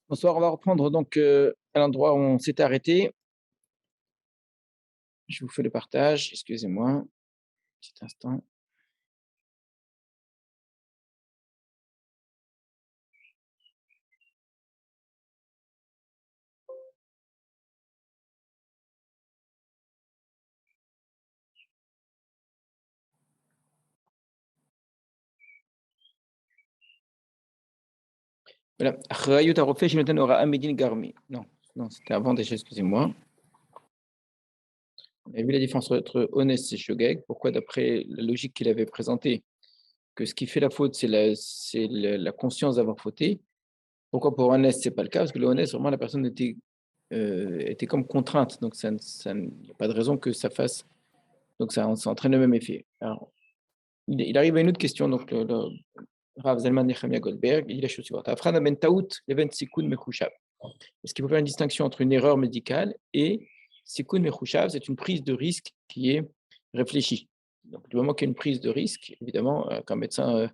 Bonsoir, on va reprendre donc à l'endroit où on s'était arrêté. Je vous fais le partage, excusez-moi, un petit instant. Voilà. Achrayut harofeh shenothen hora medin garmi. Non, non, c'était avant déjà, excusez-moi. On a vu la différence entre honnête et shogeg. Pourquoi, d'après la logique qu'il avait présentée, que ce qui fait la faute, c'est la conscience d'avoir fauté. Pourquoi pour honnête, c'est pas le cas? Parce que le honnête, vraiment, la personne était comme contrainte. Donc, il n'y a pas de raison que ça fasse. Donc, ça entraîne le même effet. Alors, il arrive à une autre question. Donc, Rav Zalman Nechemia Goldberg, il dit la chose suivante. Afran ben taout leven sikun mechushav. Est-ce qu'il faut faire une distinction entre une erreur médicale et sikun mechushav? C'est une prise de risque qui est réfléchie. Donc, du moment qu'il y a une prise de risque, évidemment, qu'un médecin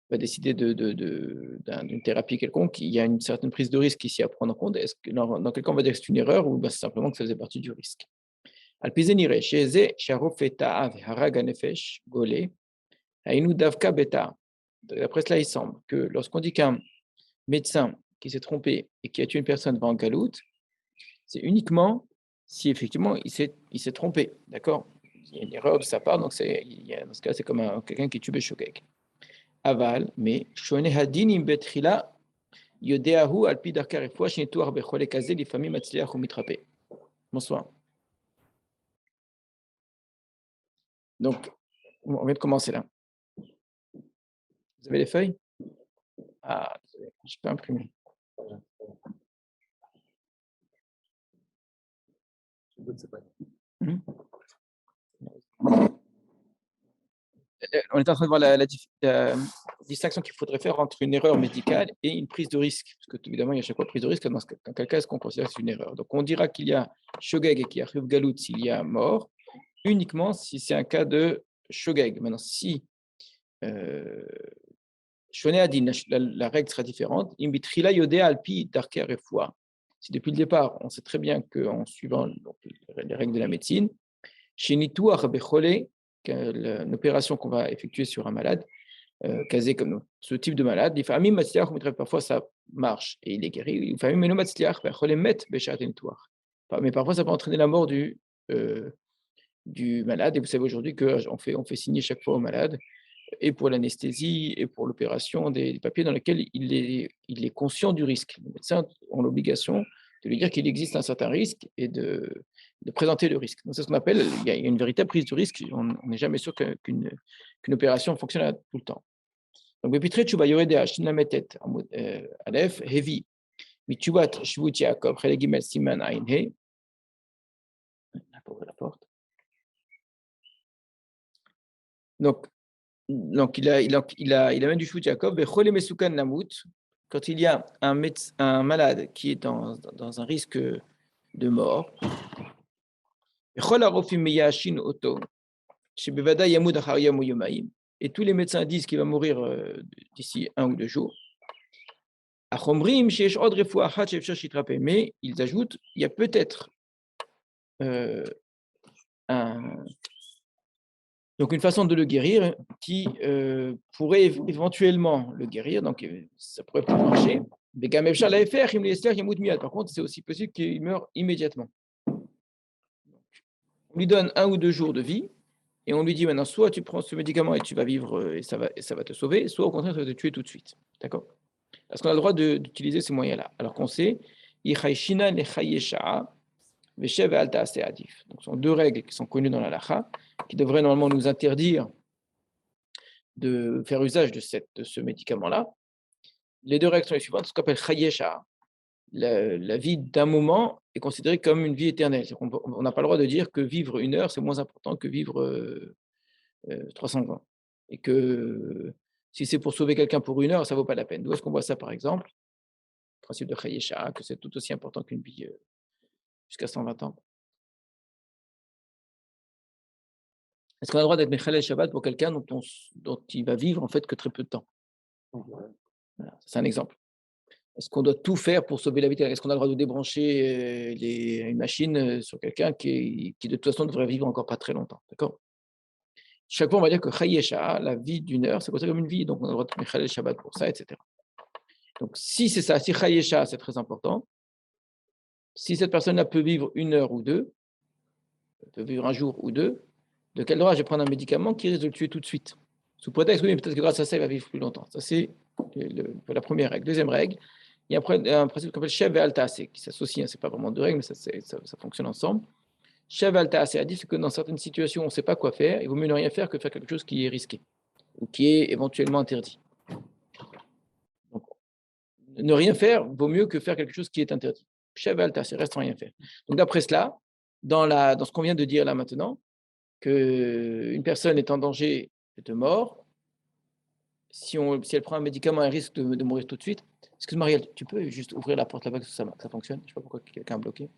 va décider d'une thérapie quelconque, il y a une certaine prise de risque ici à prendre en compte. Est-ce que dans quel cas on va dire que c'est une erreur ou c'est simplement que ça faisait partie du risque? Alpizenire, chez Eze, Sharofeta, Haraga Nefesh, Golé, Aïnou Davka Beta. D'après cela, il semble que lorsqu'on dit qu'un médecin qui s'est trompé et qui a tué une personne va en galoute, c'est uniquement si effectivement il s'est trompé. D'accord? Il y a une erreur de sa part, donc dans ce cas, c'est comme quelqu'un qui tue Beshogeg. Aval, mais Shone Hadin Imbetrila, Yodeahu Alpi Darkar Refoua, Shinituar Bechole Kaze, les familles Matzliach ou Mitrape. Bonsoir. Donc, on vient de commencer là. Vous avez les feuilles? Ah, désolé, je peux imprimer. Hmm. On est en train de voir la distinction qu'il faudrait faire entre une erreur médicale et une prise de risque. Parce que, évidemment, il y a chaque fois prise de risque. Dans quel cas est-ce qu'on considère que c'est une erreur? Donc, on dira qu'il y a shogeg et qu'il y a riv galout s'il y a mort, uniquement si c'est un cas de shogeg. Maintenant, si euh, shoné adin, la règle sera différente. Imbitrila yodea alpi darker refoua. Si depuis le départ, on sait très bien qu'en suivant donc, les règles de la médecine, chez Nitouar Bechole, une opération qu'on va effectuer sur un malade, casé comme ce type de malade, les familles matzliach, parfois ça marche et il est guéri. Les familles meno matzliach, met beshat Nitouar. Mais parfois ça peut entraîner la mort du malade. Et vous savez aujourd'hui qu'on fait signer chaque fois au malade, et pour l'anesthésie et pour l'opération, des papiers dans lesquels il est conscient du risque. Les médecins ont l'obligation de lui dire qu'il existe un certain risque et de présenter le risque. Donc, c'est ce qu'on appelle, il y a une véritable prise de risque. On n'est jamais sûr qu'une opération fonctionne tout le temps. Donc, Bepitre Tchouba Yorede Hashim Lametet, Aleph, Heavy, Michubat, Shvut Yaakov, Relegimel Siman Ain He. La porte. Donc, il a même du Shvut Yaakov, Bechole Mesukan Namut, quand il y a un malade qui est dans un risque de mort, et tous les médecins disent qu'il va mourir d'ici 1 ou 2 jours. Mais ils ajoutent, il y a peut-être euh, donc une façon de le guérir qui pourrait éventuellement le guérir, donc ça pourrait marcher. Par contre, c'est aussi possible qu'il meure immédiatement. On lui donne 1 ou 2 jours de vie et on lui dit maintenant, soit tu prends ce médicament et tu vas vivre et ça va te sauver, soit au contraire, ça va te tuer tout de suite. D'accord? Est-ce qu'on a le droit d'utiliser ces moyens-là? Alors qu'on sait, donc, ce sont 2 règles qui sont connues dans la lacha, qui devraient normalement nous interdire de faire usage de ce médicament-là. Les 2 règles sont les suivantes. Ce qu'on appelle chayesha, la vie d'un moment est considérée comme une vie éternelle. On n'a pas le droit de dire que vivre 1 heure, c'est moins important que vivre 300 ans. Et que si c'est pour sauver quelqu'un pour 1 heure, ça ne vaut pas la peine. D'où est-ce qu'on voit ça, par exemple? Le principe de chayesha, que c'est tout aussi important qu'une vie jusqu'à 120 ans. Est-ce qu'on a le droit d'être Mechalel Shabbat pour quelqu'un dont il va vivre en fait que très peu de temps? Voilà, c'est un exemple. Est-ce qu'on doit tout faire pour sauver la vie? Est-ce qu'on a le droit de débrancher une machine sur quelqu'un qui, de toute façon, devrait vivre encore pas très longtemps? D'accord? Chaque fois, on va dire que Chaye Sha'a, la vie d'une heure, c'est considéré comme une vie, donc on a le droit de Mechalel Shabbat pour ça, etc. Donc, si c'est ça, si Chaye Sha'a, c'est très important, si cette personne-là peut vivre une heure ou deux, peut vivre un jour ou deux, de quel droit je vais prendre un médicament qui risque de le tuer tout de suite? Sous prétexte, oui, mais peut-être que grâce à ça, il va vivre plus longtemps. Ça, c'est la première règle. Deuxième règle, il y a un principe qu'on appelle Shev et Altase, qui s'associe, hein, c'est pas vraiment deux règles, mais ça fonctionne ensemble. Shev et Altase a dit que dans certaines situations, on ne sait pas quoi faire, il vaut mieux ne rien faire que faire quelque chose qui est risqué ou qui est éventuellement interdit. Donc, ne rien faire vaut mieux que faire quelque chose qui est interdit. Shev et Altase, reste sans rien faire. Donc, d'après cela, dans ce qu'on vient de dire là maintenant, qu'une personne est en danger de mort, si elle prend un médicament, elle risque de mourir tout de suite. Excuse-moi, Marielle, tu peux juste ouvrir la porte là-bas que ça fonctionne? Je ne sais pas pourquoi quelqu'un a bloqué.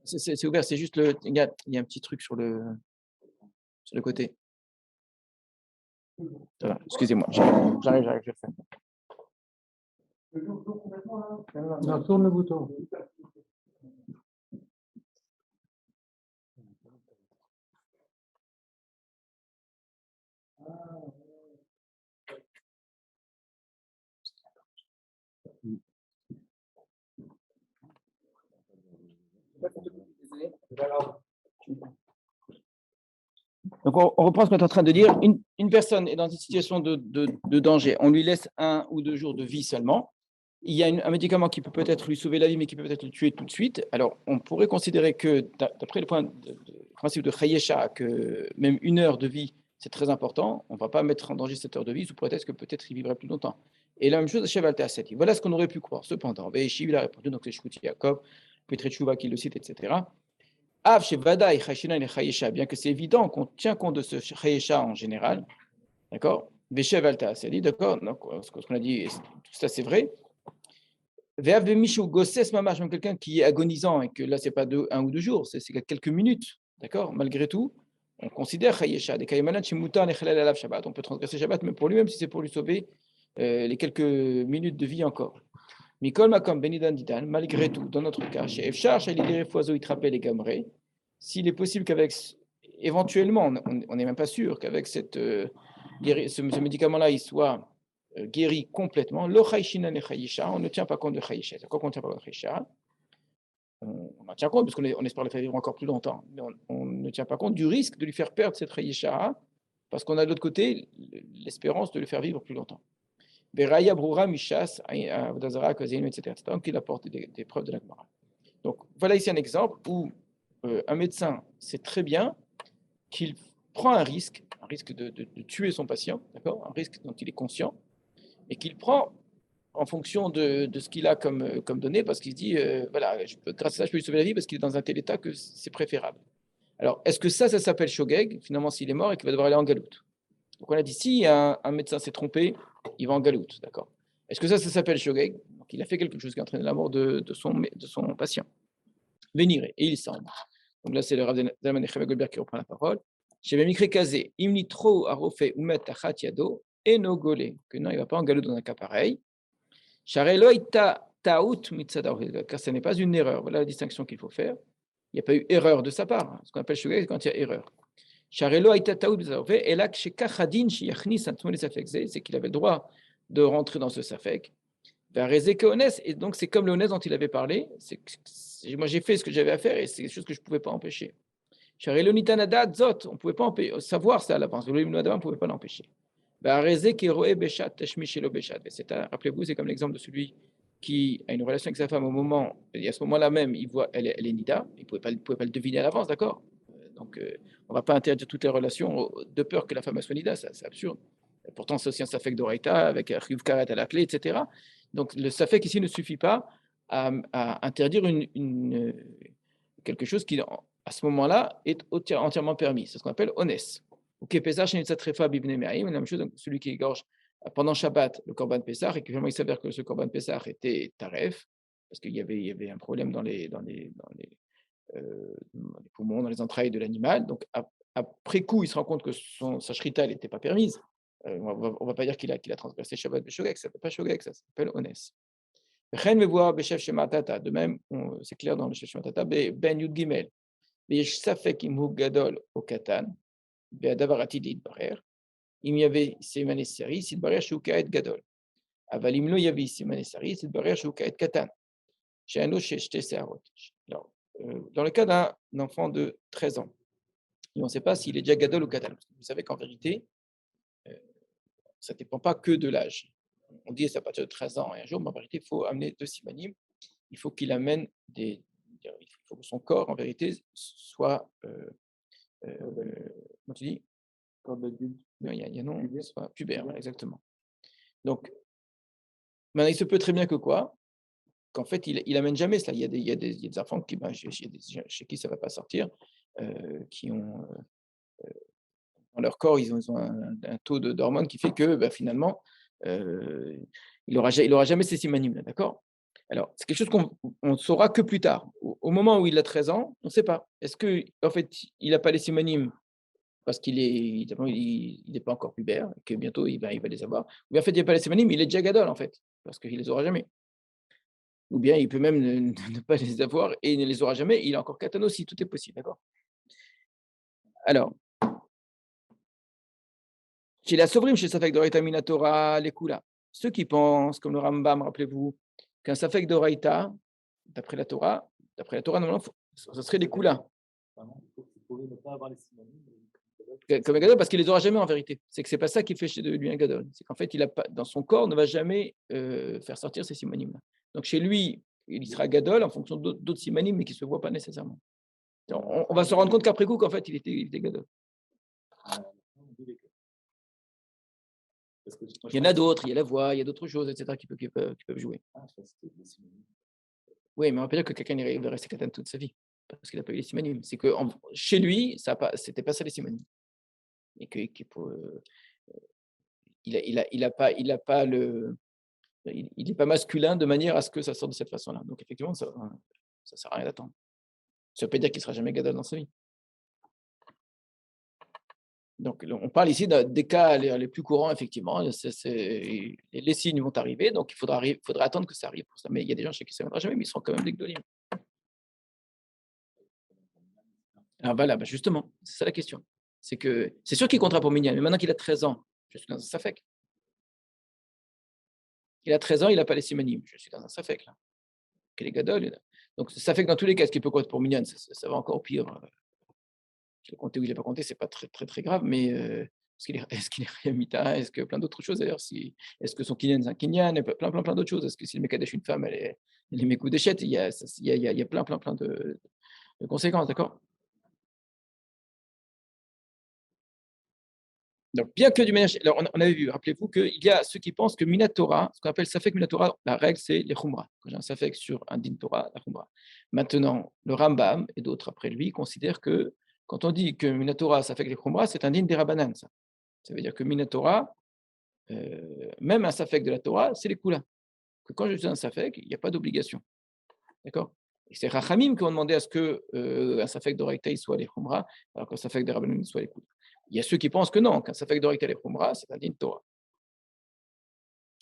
C'est ouvert, c'est juste il y a un petit truc sur le côté. Ça va, excusez-moi, j'arrive, je vais le faire. Non, tourne le bouton. Donc, on reprend ce qu'on est en train de dire. Une personne est dans une situation de danger. On lui laisse 1 ou 2 jours de vie seulement. Il y a un médicament qui peut peut-être lui sauver la vie, mais qui peut peut-être le tuer tout de suite. Alors, on pourrait considérer que, d'après le principe de Khayesha, que même une heure de vie, c'est très important. On ne va pas mettre en danger cette heure de vie sous prétexte que peut-être il vivrait plus longtemps. Et la même chose, Cheval Teasset. Voilà ce qu'on aurait pu croire. Cependant, Veishiv, il a répondu, donc c'est Shkuti Yaakov, Petret Chouva qui le cite, etc. Av Shevadaï Chashina et Chayesha, bien que c'est évident qu'on tient compte de ce Chayesha en général, d'accord? Veshev Alta, c'est dit, d'accord? Donc, ce qu'on a dit, tout ça c'est vrai. Ve'av Mishu Gosses Mamash, même quelqu'un qui est agonisant et que là, c'est pas 1 ou 2 jours, c'est quelques minutes, d'accord? Malgré tout, on considère Chayesha, des Kaymanan Shimuta Nechalal Alav Shabbat. On peut transgresser Shabbat, mais pour lui-même, si c'est pour lui sauver les quelques minutes de vie encore. Mikol Makom Benidan Didan, malgré tout, dans notre cas, chez Efchar, chez l'idée Foiseau, il trappait les gamrés. S'il est possible qu'avec, éventuellement, on n'est même pas sûr qu'avec ce médicament-là, il soit guéri complètement, on ne tient pas compte de Chaïcha. C'est quoi qu'on ne tient pas compte de Chaïcha? On en tient compte parce qu'on espère le faire vivre encore plus longtemps, mais on ne tient pas compte du risque de lui faire perdre cette Chaïcha parce qu'on a de l'autre côté l'espérance de le faire vivre plus longtemps. Beraya Broura Mishas, Vodazara, Kozim, etc. Donc, il apporte des preuves de la Gemara. Donc, voilà ici un exemple où un médecin sait très bien qu'il prend un risque de tuer son patient, d'accord, un risque dont il est conscient, et qu'il prend en fonction de ce qu'il a comme données, parce qu'il se dit, voilà, grâce à ça, je peux lui sauver la vie parce qu'il est dans un tel état que c'est préférable. Alors, est-ce que ça s'appelle Shogeg, finalement, s'il est mort et qu'il va devoir aller en galoute? Donc, on a dit, si un médecin s'est trompé, il va en galoute, d'accord? Est-ce que ça s'appelle Shogeg? Donc, il a fait quelque chose qui a entraîné la mort de son patient. Venir, et il semble. Donc là, c'est le Rav Zalman Echave Goldberg qui reprend la parole. Chez Mikre Kazé, Imni Tro Arofé Umet Tachat Yado, Eno Golé, que non, il ne va pas en galoute dans un cas pareil. Shareloïta Taout Mitzadar, car ce n'est pas une erreur. Voilà la distinction qu'il faut faire. Il n'y a pas eu erreur de sa part. Ce qu'on appelle Shogeg, c'est quand il y a erreur. Shareloïta Taout Mitzadar, et là, chez Kachadin, chez Yachnis, c'est qu'il avait le droit de rentrer dans ce Safek. Et donc c'est comme le Onès dont il avait parlé. Moi j'ai fait ce que j'avais à faire et c'est quelque chose que je ne pouvais pas empêcher. On ne pouvait pas savoir ça à l'avance. On ne pouvait pas l'empêcher. Rappelez-vous, c'est comme l'exemple de celui qui a une relation avec sa femme au moment, et à ce moment-là même, il voit, elle est Nida, il ne pouvait pas le deviner à l'avance, d'accord? Donc, on ne va pas interdire toutes les relations de peur que la femme soit Nida, c'est absurde. Pourtant, c'est aussi un Safek d'Oraita avec Riv Karet à la clé, etc. Donc, le Safek ici ne suffit pas à interdire quelque chose qui, à ce moment-là, est entièrement permis. C'est ce qu'on appelle Onès. Ok, Pesach, la même chose, celui qui égorge pendant Shabbat le Korban Pessah, et que finalement il s'avère que ce Korban Pessah était Taref, parce qu'il y avait un problème dans les poumons, dans les entrailles de l'animal. Donc après coup, il se rend compte que sa shrita n'était pas permise. on va pas dire qu'il a transgressé Shabbat Beshogeg, ça s'appelle pas Shogeg, ça s'appelle Onès. Chen Mevoar Beshef Shematata, de même, c'est clair dans le Shef Shematata, Ben Yud Gimel, Yesh Safek im hu gadol au Katan, Be'adavar atid yitbarer, im yaveh siman esari, yitbarer shu ka'et gadol. אבל אם לא יביא סימן סריס, יתברר שהוא כעת קטן, שאין לו שתי שערות. Alors, dans le cas d'un enfant de 13 ans, et on ne sait pas s'il est déjà gadol ou katan. Vous savez qu'en vérité, ça ne dépend pas que de l'âge. On dit c'est à partir de 13 ans et un jour, mais en vérité, il faut amener 2 simanim. Il faut qu'il amène il faut que son corps, en vérité, soit, comment tu dis? Corps d'adulte. Non, soit pubère, voilà, exactement. Donc, maintenant, il se peut très bien que quoi? Qu'en fait, il amène jamais cela. Il y a des enfants qui, chez qui ça va pas sortir, qui ont, dans leur corps, ils ont un taux d'hormones qui fait que, finalement, il aura jamais ces simanim là, d'accord? Alors, c'est quelque chose qu'on ne saura que plus tard. Au moment où il a 13 ans, on ne sait pas. Est-ce qu'en fait, il n'a pas les simanim parce qu'il est évidemment, il n'est pas encore pubère et que bientôt il va les avoir? Ou bien en fait, il n'y a pas les simanim, il est déjà gadol en fait, parce qu'il les aura jamais. Ou bien il peut même ne pas les avoir et il ne les aura jamais, il est encore katan aussi, tout est possible, d'accord? Alors, chez la Sovrim, chez Safek d'Oraita Minatora, les Kula, ceux qui pensent, comme le Rambam, rappelez-vous, qu'un Safek d'Oraita, d'après la Torah, normalement, ce serait des Kula. Comme un gadol, parce qu'il les aura jamais en vérité. C'est que c'est pas ça qui fait de lui un gadol. C'est qu'en fait, il a pas, dans son corps, ne va jamais faire sortir ces simanim. Donc chez lui, il sera gadol en fonction d'autres simanim, mais qui ne se voient pas nécessairement. On va se rendre compte qu'après coup, qu'en fait, il était gadol. Il y en a d'autres, il y a la voix, il y a d'autres choses, etc., qui peuvent jouer. Oui, mais on peut dire que quelqu'un va rester katan toute sa vie, parce qu'il n'a pas eu les simanim. C'est que chez lui, c'était pas ça les simanim. Et que, il n'est pas masculin de manière à ce que ça sorte de cette façon-là. Donc effectivement, ça ne sert à rien d'attendre. Ça ne veut pas dire qu'il ne sera jamais gadol dans sa vie. Donc, on parle ici des cas les plus courants, effectivement. Les signes vont arriver, donc il faudra attendre que ça arrive pour ça. Mais il y a des gens chez qui ça ne viendra jamais, mais ils seront quand même des gdolim. Alors voilà, justement, c'est ça la question. C'est sûr qu'il comptera pour Minyan, mais maintenant qu'il a 13 ans, je suis dans un safek. Il a 13 ans, il n'a pas les simanim, je suis dans un safek, là. Quel est gadol. Donc, ça fait que dans tous les cas, ce qui peut compter pour Minyan, ça va encore pire. Je l'ai compté ou je ne l'ai pas compté, ce n'est pas très, très, très grave, mais est-ce qu'il est Riyamita? Est-ce que plein d'autres choses d'ailleurs? Est-ce que son Kinyan, c'est un Kinyan? Plein d'autres choses. Est-ce que si le Mekadesh une femme, elle est Mekoudeshet? Il y a plein de conséquences, d'accord? Donc, bien que du ménage. Alors, on avait vu, rappelez-vous qu'il y a ceux qui pensent que Minatora, ce qu'on appelle Safek Minatora, la règle, c'est les Khumra. Quand j'ai un Safek sur un Din Torah, la Khumra. Maintenant, le Rambam et d'autres après lui considèrent que quand on dit que Minatora, Safek les Khumra, c'est un Din des Rabbanan, ça. Ça veut dire que Minatora, même un Safek de la Torah, c'est les Kula. Que quand je suis un Safek, il n'y a pas d'obligation. D'accord? Et c'est Rachamim qui ont demandé à ce qu'un Safek d'Oraïta soit les Khumra, alors qu'un Safek des Rabbanan soit les Kula. Il y a ceux qui pensent que non, qu'un Safek d'Oraïta les Khumra, c'est un din Torah.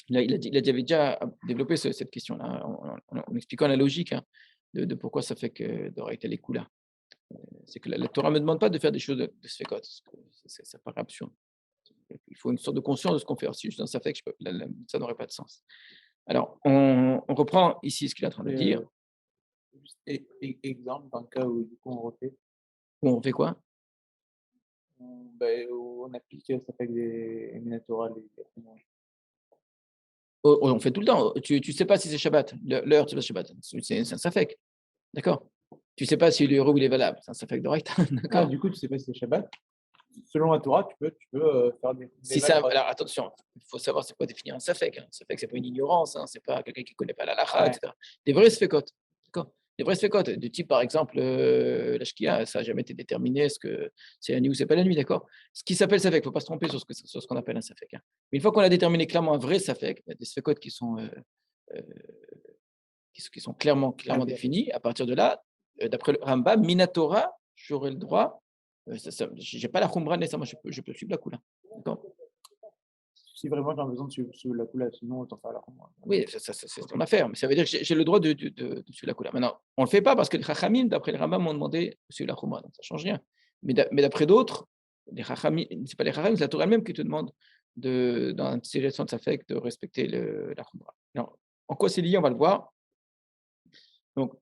Il avait déjà développé cette question-là, en expliquant la logique de pourquoi Safek d'Oraïta les Kula. C'est que la Torah ne me demande pas de faire des choses de Sfekot, ça paraît absurde. Il faut une sorte de conscience de ce qu'on fait. Alors, si je suis dans Safek, ça n'aurait pas de sens. Alors, on reprend ici ce qu'il est en train de dire. Exemple, dans le cas où du coup on refait. On fait quoi? On applique ça fait des Minatora. On fait tout le temps. Tu ne sais pas si c'est Shabbat. L'heure, tu sais pas Shabbat. C'est un Safek. D'accord? Tu ne sais pas si l'euro il est valable. C'est un Safek d'Oraïta. D'accord? Du coup, tu ne sais pas si c'est Shabbat. Selon la Torah, tu peux faire des. Alors attention, il faut savoir c'est quoi définir un Safek. Un Safek, c'est pas une ignorance, c'est pas quelqu'un qui ne connaît pas la lacha, etc. Des vrais Sfekot. D'accord? Des vrais Sfekot. Du type, par exemple, la Shkia, ça n'a jamais été déterminé, est-ce que c'est la nuit ou c'est pas la nuit, d'accord? Ce qui s'appelle Safek, il ne faut pas se tromper sur ce qu'on appelle un Safek. Mais une fois qu'on a déterminé clairement un vrai Safek, des Sfekot qui sont clairement définis, à partir de là, d'après le Rambam, Minatora, j'aurai le droit. Je n'ai pas la Khumra nécessairement, je peux suivre la Kula. D'accord? si vraiment tu as besoin de suivre la couleur, sinon autant faire la Khumra. Oui, c'est ton affaire, mais ça veut dire que j'ai le droit de suivre la couleur. Maintenant, on ne le fait pas parce que les Chachamim, d'après le Rambam, m'ont demandé de suivre la Khumra, donc ça ne change rien. Mais d'après d'autres, les Chachamim, ce n'est pas les Chachamim, c'est la Torah elle-même qui te demande, dans une situation de Safek, de respecter la Khumra. Alors, en quoi c'est lié, on va le voir. Donc,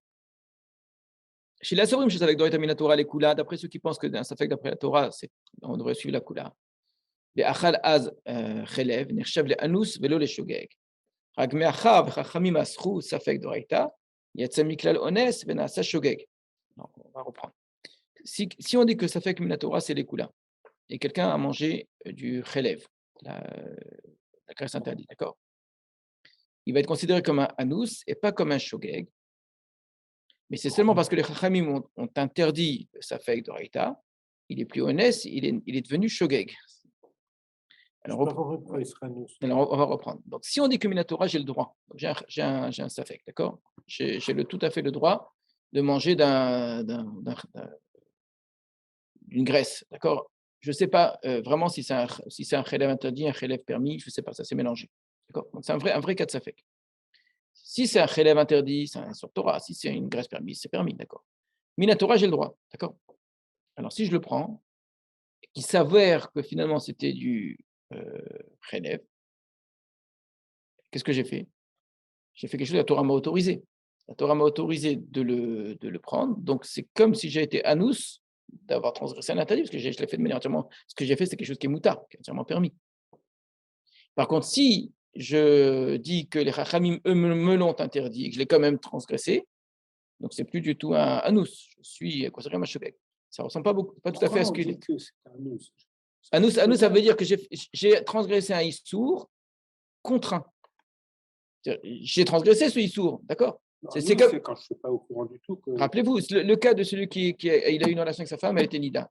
chez la Sorim, chez Safek Dorit Amina Torah, les Kula, d'après ceux qui pensent que d'un Safek d'après la Torah, on devrait suivre la Kula. Les Achal Az Chelev, Nirchev le Anus, Velo le Shogeg. רק מאחר וחכמים אסרו ספק דאורייתא, יצא מכלל אונס ונעשה שוגג. On va reprendre. Si on dit que Safek min Torah, c'est les coulins, et quelqu'un a mangé du chelev, la graisse interdite, d'accord? Il va être considéré comme un anus et pas comme un shogeg, mais c'est seulement parce que les chachamim ont interdit le Safek d'Oraïta, il est plus honnête, il est devenu shogeg. Alors, on va reprendre. Donc, si on dit que Minatora, j'ai le droit, donc j'ai un Safek, d'accord? J'ai tout à fait le droit de manger d'une graisse, d'accord? Je ne sais pas vraiment si c'est un chélève interdit, un chélève permis, je ne sais pas, ça s'est mélangé. D'accord? Donc, c'est un vrai cas de Safek. Si c'est un chélève interdit, c'est un sur Torah. Si c'est une graisse permise, c'est permis, d'accord? Minatora, j'ai le droit, d'accord? Alors, si je le prends, il s'avère que finalement c'était du chélève, qu'est-ce que j'ai fait? J'ai fait quelque chose que la Torah m'a autorisé. La Torah m'a autorisé de le prendre. Donc, c'est comme si j'ai été anus d'avoir transgressé un interdit, parce que je l'ai fait de manière entièrement. Ce que j'ai fait, c'est quelque chose qui est mouta, qui est entièrement permis. Par contre, si je dis que les Chachamim, eux, me l'ont interdit et que je l'ai quand même transgressé, donc c'est plus du tout un anus. Je suis considéré comme un shogeg. Ça ne ressemble pas tout à fait à ce qu'il est. Anus, ça veut dire que j'ai transgressé un issour contraint. J'ai transgressé ce issour, d'accord? C'est comme quand je ne suis pas au courant du tout. Rappelez-vous, le cas de celui il a eu une relation avec sa femme, elle était nida.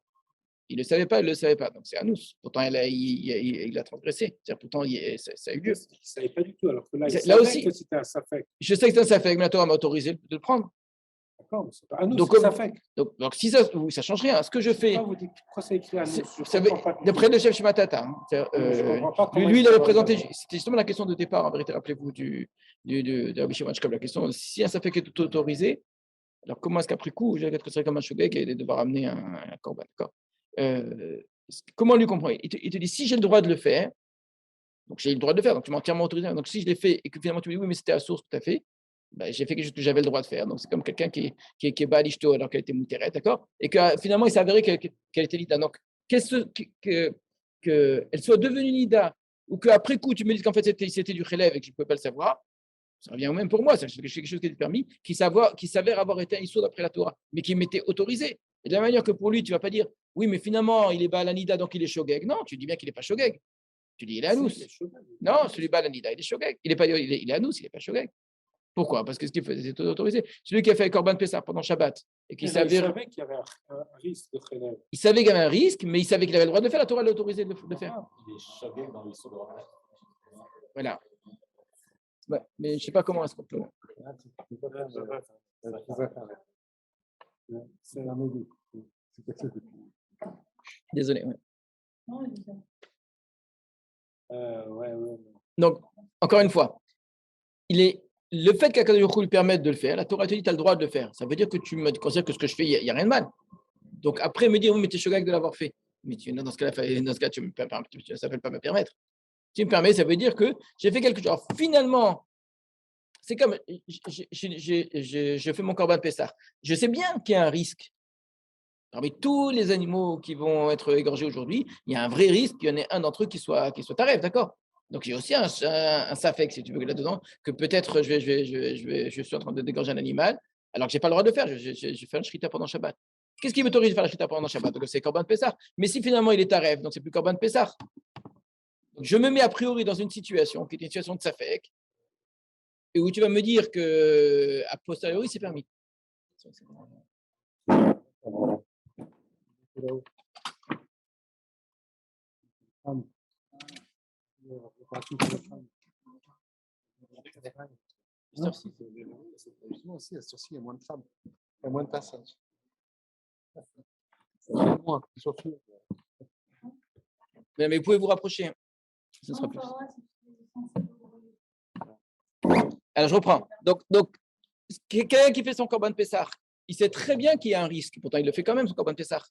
Il ne le savait pas, elle ne le savait pas. Donc c'est anus. Pourtant, il a transgressé. Pourtant, ça a eu lieu. Il ne savait pas du tout. Alors que là, il Là savait aussi, que c'était un safek. Je sais que c'est un safek, mais la Torah m'a autorisé de le prendre. D'accord, mais c'est pas anus, donc, c'est safek. Donc, si ça ne change rien. Ce que je fais. Pourquoi ça écrit anus? D'après le chef Shimatata, lui, il avait présenté. C'était justement la question de départ, en vérité. Rappelez-vous de Rabbi Shimon Shkab, la question si un safek est autorisé, alors comment est-ce qu'après coup, je vais être considéré comme un shogeg et devoir amener un korban, d'accord? Comment lui comprendre? Il te dit si j'ai le droit de le faire, donc j'ai le droit de le faire, donc tu m'as entièrement autorisé. Donc si je l'ai fait et que finalement tu me dis oui, mais c'était à source, tout à fait, ben, j'ai fait quelque chose que j'avais le droit de faire. Donc c'est comme quelqu'un qui est balishto alors qu'elle était mouteret, d'accord? Et que finalement il s'est avéré qu'elle était lida. Donc qu'elle soit devenue lida ou qu'après coup tu me dises qu'en fait c'était du relève et que je ne pouvais pas le savoir, ça revient au même pour moi, c'est quelque chose qui était permis, qui s'avère avoir été un issour d'après la Torah, mais qui m'était autorisé. Et de la manière que pour lui, tu ne vas pas dire, oui, mais finalement, il est Balanida, donc il est Shogeg. Non, tu dis bien qu'il n'est pas Shogeg. Tu dis, il est Anous. Non, celui Balanida, il est Shogeg. Il est Anous, il n'est pas Shogeg. Pourquoi? Parce que ce qu'il faisait, c'était autorisé. Celui qui a fait Korban Pessah pendant Shabbat, et qui savait. Il savait qu'il y avait un risque de Khélev. Il savait qu'il y avait un risque, mais il savait qu'il avait le droit de le faire. La Torah l'a autorisé de le faire. Il est Shogeg dans l'histoire de Ramadan. Voilà. Ouais, mais je ne sais pas comment est-ce qu'on peut. C'est un autre. Désolé. Ouais. Donc, encore une fois, le fait qu'Akadosh Baruch Hu lui permette de le faire, la Torah te dit tu as le droit de le faire. Ça veut dire que tu me considères que ce que je fais, il n'y a rien de mal. Donc après, me dire oui, mais tu es shogeg de l'avoir fait. Mais dans ce cas-là, ça ne s'appelle pas me permettre. Tu me permets, ça veut dire que j'ai fait quelque chose. Alors, finalement, c'est comme je fais mon korban Pessah. Je sais bien qu'il y a un risque. Parmi tous les animaux qui vont être égorgés aujourd'hui, il y a un vrai risque qu'il y en ait un d'entre eux qui soit taref, d'accord? Donc j'ai aussi un safek, si tu veux, là-dedans, que peut-être je suis en train de dégorger un animal, alors que je n'ai pas le droit de le faire. Je fais un shrita pendant Shabbat. Qu'est-ce qui m'autorise de faire la shrita pendant Shabbat? Donc c'est korban Pessah. Mais si finalement il est taref, donc c'est plus korban Pessah. Donc je me mets a priori dans une situation qui est une situation de safek, et où tu vas me dire que a posteriori c'est permis. Aussi, à ce il y a moins de femmes, il y a moins de passages. Mais vous pouvez vous rapprocher. Ce sera plus. Alors, je reprends. Donc quelqu'un qui fait son Corban Pessah, il sait très bien qu'il y a un risque. Pourtant, il le fait quand même, son Corban Pessah.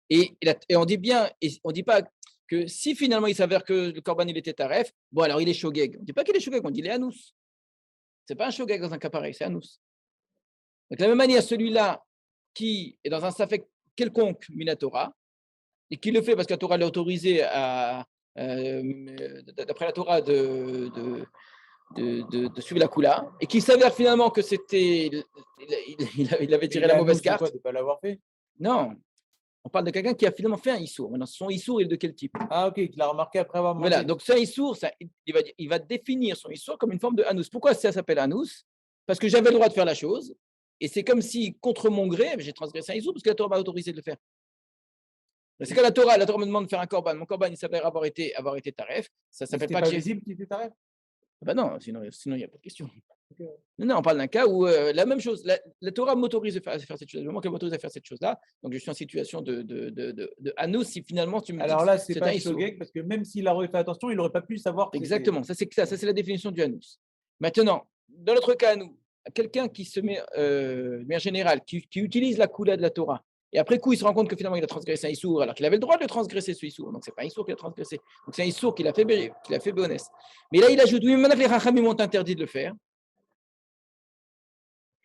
Et on dit bien, et on ne dit pas que si finalement il s'avère que le Corban il était taref, bon, alors il est shogeg. On ne dit pas qu'il est shogeg, on dit il est anous. Ce n'est pas un shogeg dans un cas pareil, c'est anous. Donc, de la même manière, celui-là qui est dans un safek quelconque minatora, et qui le fait parce que la Torah l'a autorisé d'après la Torah de suivre la Kula, et qui s'avère finalement que c'était. Il avait tiré la mauvaise carte. De ne pas l'avoir fait. Non, on parle de quelqu'un qui a finalement fait un Issour. Maintenant, son Issour est de quel type? Ah, ok, qu'il a remarqué après avoir mangé. Voilà, donc ce Issour, il va définir son Issour comme une forme de Anous. Pourquoi ça s'appelle Anous? Parce que j'avais le droit de faire la chose, et c'est comme si, contre mon gré, j'ai transgressé un Issour, parce que la Torah m'a autorisé de le faire. C'est quand la Torah me demande de faire un Corban. Mon Corban, il s'avère avoir été taref. Ça s'appelle pas que j'ai. visible qu'il était taref. Ben non, sinon il n'y a pas de question. Non, on parle d'un cas où la même chose, la Torah m'autorise à faire cette chose. Le moment qu'elle m'autorise à faire cette chose-là, donc je suis en situation de anous si finalement tu me dis. Alors là, c'est pas un un issour. shogeg parce que même s'il aurait fait attention, il n'aurait pas pu savoir. Exactement, ça c'est ça, c'est la définition du anous. Maintenant, dans notre cas à nous, quelqu'un qui se met, de manière générale, qui utilise la coula de la Torah, et après coup, il se rend compte que finalement, il a transgressé un issour, alors qu'il avait le droit de le transgresser, ce issour. Donc, ce n'est pas un issour qu'il a transgressé. Donc, c'est un issour qu'il a fait béonès. Mais là, il ajoute, oui, maintenant que les rachamim m'ont interdit de le faire,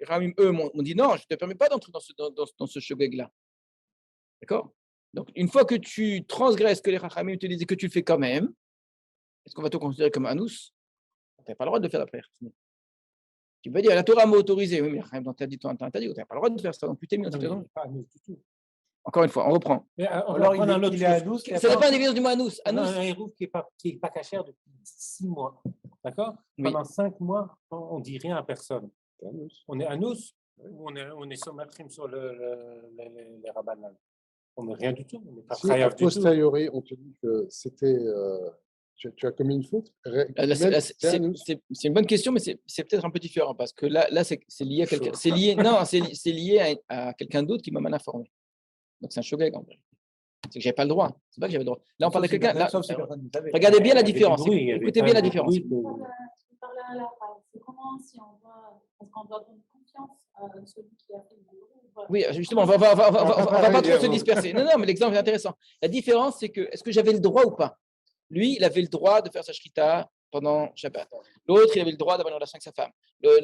les rachamim, eux, m'ont dit, non, je ne te permets pas d'entrer dans ce shogeg-là. D'accord? Donc, une fois que tu transgresses, que les rachamim te disent que tu le fais quand même, est-ce qu'on va te considérer comme anous? Tu n'as pas le droit de le faire après. Tu peux dire, la Torah m'a autorisé. Oui, mais Rachamim t'ont interdit, tu n'as pas le droit de faire ça. Donc, tu t'es mis en situation. Pas anous du tout. Encore une fois, on reprend. Mais Alors, il est anous. Ça n'est pas une évidence du mot anous. Un Anous, hérouf qui n'est pas cachère depuis 6 mois. D'accord? Oui. Pendant 5 mois, on ne dit rien à personne. On est anous ou on est sommatrim sur les rabbanan. On n'est rien du tout. On n'est pas Si a chayav du tout. posteriori, on te dit que c'était, tu as commis une faute, c'est une bonne question, mais c'est peut-être un peu différent parce que là c'est lié à quelqu'un. C'est lié, non, c'est lié à quelqu'un d'autre qui m'a mal informé. Donc c'est un shogeg en vrai. C'est que j'avais pas le droit. C'est pas que j'avais le droit. Là on parle de quelqu'un. Regardez bien la différence. Écoutez bien la différence. C'est comment si on doit, parce qu'on doit donner confiance à celui qui a fait le boulot. Oui, justement, on va pas trop se disperser. Non, mais l'exemple est intéressant. La différence, c'est que est-ce que j'avais le droit ou pas? Lui, il avait le droit de faire sa shrita pendant Shabbat. L'autre, il avait le droit d'avoir une relation avec sa femme.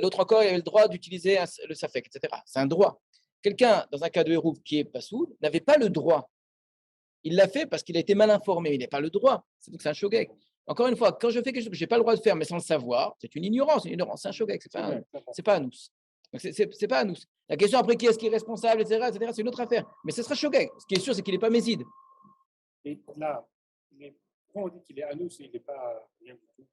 L'autre encore, il avait le droit d'utiliser le safek, etc. C'est un droit. Quelqu'un, dans un cas de hérouve qui est pasoul, n'avait pas le droit. Il l'a fait parce qu'il a été mal informé. Il n'a pas le droit. Donc c'est un shogeg. Encore une fois, quand je fais quelque chose que je n'ai pas le droit de faire, mais sans le savoir, c'est une ignorance. C'est un shogeg. C'est pas anous. Donc c'est pas anous. La question après qui est-ce qui est responsable, etc., c'est une autre affaire. Mais ce sera shogeg. Ce qui est sûr, c'est qu'il n'est pas méside. Et là, quand on dit qu'il est anous, il n'est pas rien du tout.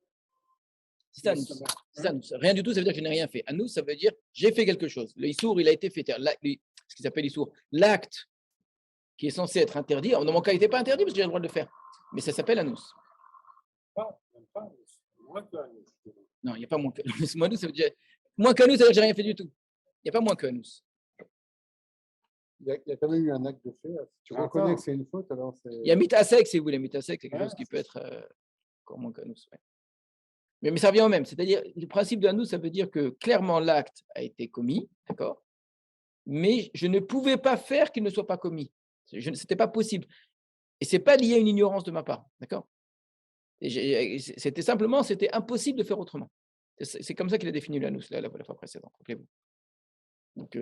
C'est anous. C'est anous. Rien du tout, ça veut dire que je n'ai rien fait. Anous, ça veut dire j'ai fait quelque chose. Le issour, il a été fait. Ce qu'ils appellent issour, l'acte qui est censé être interdit. Dans mon cas, il n'était pas interdit parce que j'ai le droit de le faire. Mais ça s'appelle anous. Même pas anous. Moins que anous. Non, il n'y a pas moins que anous. Moins ça veut dire moins qu'anous, ça veut dire que j'ai rien fait du tout. Il n'y a pas moins qu'anous. il y a quand même eu un acte de fait. Si tu reconnais que c'est une faute, alors c'est. Il y a mitasek, si vous voulez. Mitasek, c'est quelque chose qui peut être encore moins qu'anous. Ouais. Mais ça revient au même. C'est-à-dire, le principe de anous, ça veut dire que clairement l'acte a été commis, d'accord? Mais je ne pouvais pas faire qu'il ne soit pas commis. Ce n'était pas possible. Et ce n'est pas lié à une ignorance de ma part, d'accord? C'était impossible de faire autrement. C'est comme ça qu'il a défini l'anous la fois précédente, rappelez-vous. Donc,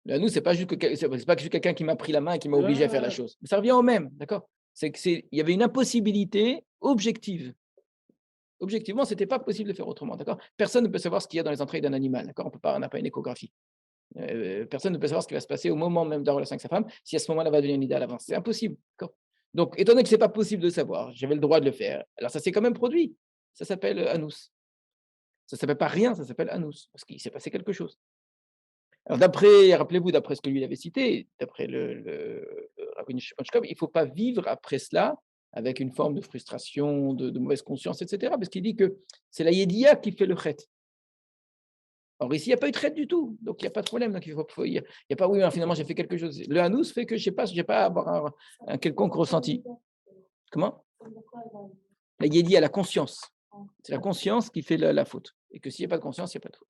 l'anous, ce n'est pas juste quelqu'un qui m'a pris la main et qui m'a obligé à faire la chose. Mais ça revient au même, d'accord? Il y avait une impossibilité objective. Objectivement, ce n'était pas possible de faire autrement, d'accord? Personne ne peut savoir ce qu'il y a dans les entrailles d'un animal, d'accord? On n'a pas une échographie. Personne ne peut savoir ce qui va se passer au moment même de la relation avec sa femme, si à ce moment-là va devenir une idée à l'avance. C'est impossible. D'accord? Donc, étant donné que ce n'est pas possible de savoir, j'avais le droit de le faire. Alors, ça s'est quand même produit. Ça s'appelle anous. Ça ne s'appelle pas rien, ça s'appelle anous, parce qu'il s'est passé quelque chose. Alors, rappelez-vous, d'après ce que lui avait cité, d'après le Rabbi Shimon Shkop, il ne faut pas vivre après cela avec une forme de frustration, de mauvaise conscience, etc. Parce qu'il dit que c'est la yédia qui fait le chet. Or, ici, il n'y a pas eu de traite du tout, donc il n'y a pas de problème. Donc, il n'y a pas, oui, finalement, j'ai fait quelque chose. Le anous fait que je n'ai pas à avoir un quelconque ressenti. Comment? La yédi à la conscience. C'est la conscience qui fait la faute. Et que s'il n'y a pas de conscience, il n'y a pas de faute.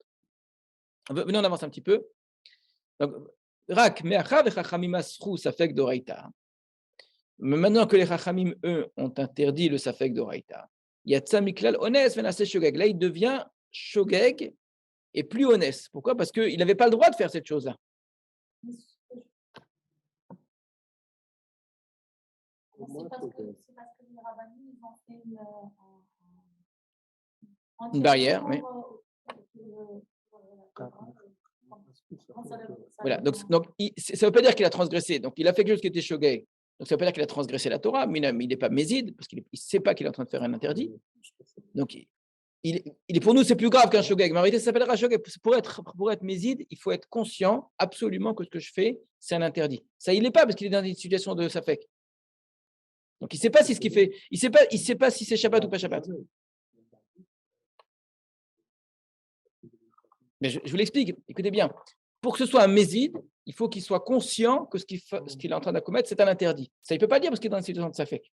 Venez, on avance un petit peu. Donc, Rak, me'achav echachamim asru safek d'oraita. Mais maintenant que les chachamim, eux, ont interdit le safek d'oraita, yatsa miklal ones venase shogeg. Là, il devient shogeg et plus honnête. Pourquoi? Parce qu'il n'avait pas le droit de faire cette chose-là. C'est parce que les rabbinim, ils ont fait Une barrière, oui. Voilà, donc ça ne veut pas dire qu'il a transgressé. Donc, il a fait quelque chose qui était shogeg. Donc, ça ne veut pas dire qu'il a transgressé la Torah, mais il n'est pas méside, parce qu'il ne sait pas qu'il est en train de faire un interdit. Donc, pour nous, c'est plus grave qu'un shogeg. Mais en réalité, ça s'appellera shogeg. Pour être méside, il faut être conscient absolument que ce que je fais, c'est un interdit. Ça, il n'est pas, parce qu'il est dans une situation de safek. Donc, il ne sait pas si ce qu'il fait, il sait pas si c'est Shabbat ou pas Shabbat. Mais je vous l'explique, écoutez bien. Pour que ce soit un méside, il faut qu'il soit conscient que ce qu'il est en train de commettre, c'est un interdit. Ça, il ne peut pas dire parce qu'il est dans une situation de safek.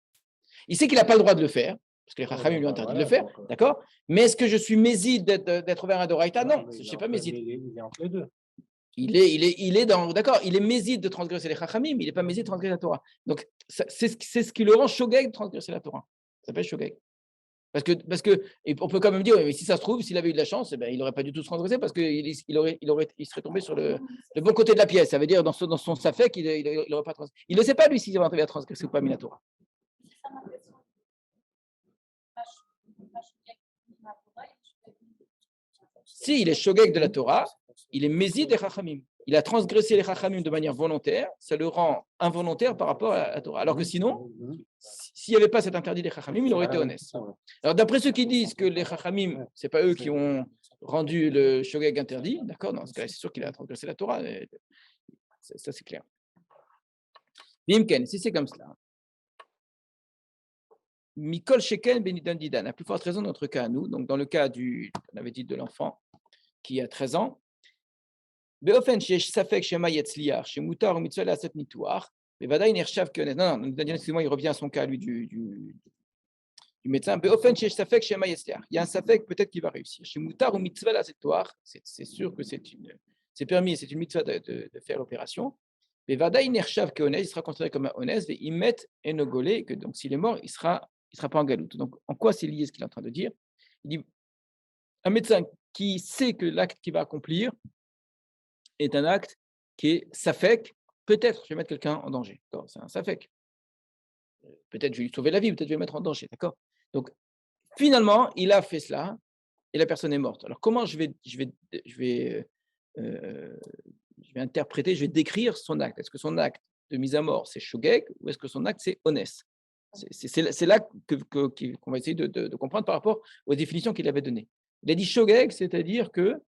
Il sait qu'il n'a pas le droit de le faire, parce que les Chachamim lui ont interdit de le faire, d'accord? Mais est-ce que je suis méside d'être vers un Doraïta? Non, je ne suis pas méside. Il est entre les deux. Il est dans, d'accord, il est méside de transgresser les Chachamim, il n'est pas méside de transgresser la Torah. Donc, c'est ce qui le rend shogeg de transgresser la Torah. Ça s'appelle shogeg. Parce que et on peut quand même dire, mais si ça se trouve, s'il avait eu de la chance, eh ben, il n'aurait pas du tout transgressé parce qu'il serait tombé sur le bon côté de la pièce. Ça veut dire dans son safek, il n'aurait pas transgressé. Il ne sait pas, lui, s'il va transgresser ou pas la Torah. Si il est shogeg de la Torah, il est méside des Chachamim. Il a transgressé les Chachamim de manière volontaire, ça le rend involontaire par rapport à la Torah. Alors que sinon, s'il n'y avait pas cet interdit des Chachamim, il aurait été honnête. Alors d'après ceux qui disent que les Chachamim, ce n'est pas eux qui ont rendu le shogeg interdit, d'accord, dans ce cas, c'est sûr qu'il a transgressé la Torah, ça c'est clair. Bimken, si c'est comme cela. Mikol Sheken Benidan Didan, à plus forte raison dans notre cas à nous, donc dans le cas on avait dit de l'enfant qui a 13 ans, Beofen sheyesh safek shema yetzliach, shemutar ou mitzvah la'asot nituach, bevadaï nershav keonet. Non, excusez-moi, il revient à son cas, lui, du médecin. Beofen sheyesh safek shema yetzliach. Il y a un safek, peut-être qu'il va réussir. Shemutar ou mitzvah la'asot nituach, c'est sûr que c'est permis, c'est une mitzvah de faire l'opération. Bevadaï nershav keonet, il sera considéré comme un honnête, et il met enogolé, que donc s'il est mort, il sera pas en galoute. Donc, en quoi c'est lié ce qu'il est en train de dire? Il dit un médecin qui sait que l'acte qu'il va accomplir est un acte qui est safek, peut-être je vais mettre quelqu'un en danger. C'est un safek. Peut-être je vais lui sauver la vie, peut-être je vais le mettre en danger. D'accord? Donc, finalement, il a fait cela et la personne est morte. Alors, comment je vais interpréter, je vais décrire son acte? Est-ce que son acte de mise à mort, c'est shogeg ou est-ce que son acte, c'est honnête? C'est là qu'on va essayer de comprendre par rapport aux définitions qu'il avait données. Il a dit shogeg, c'est-à-dire qu'il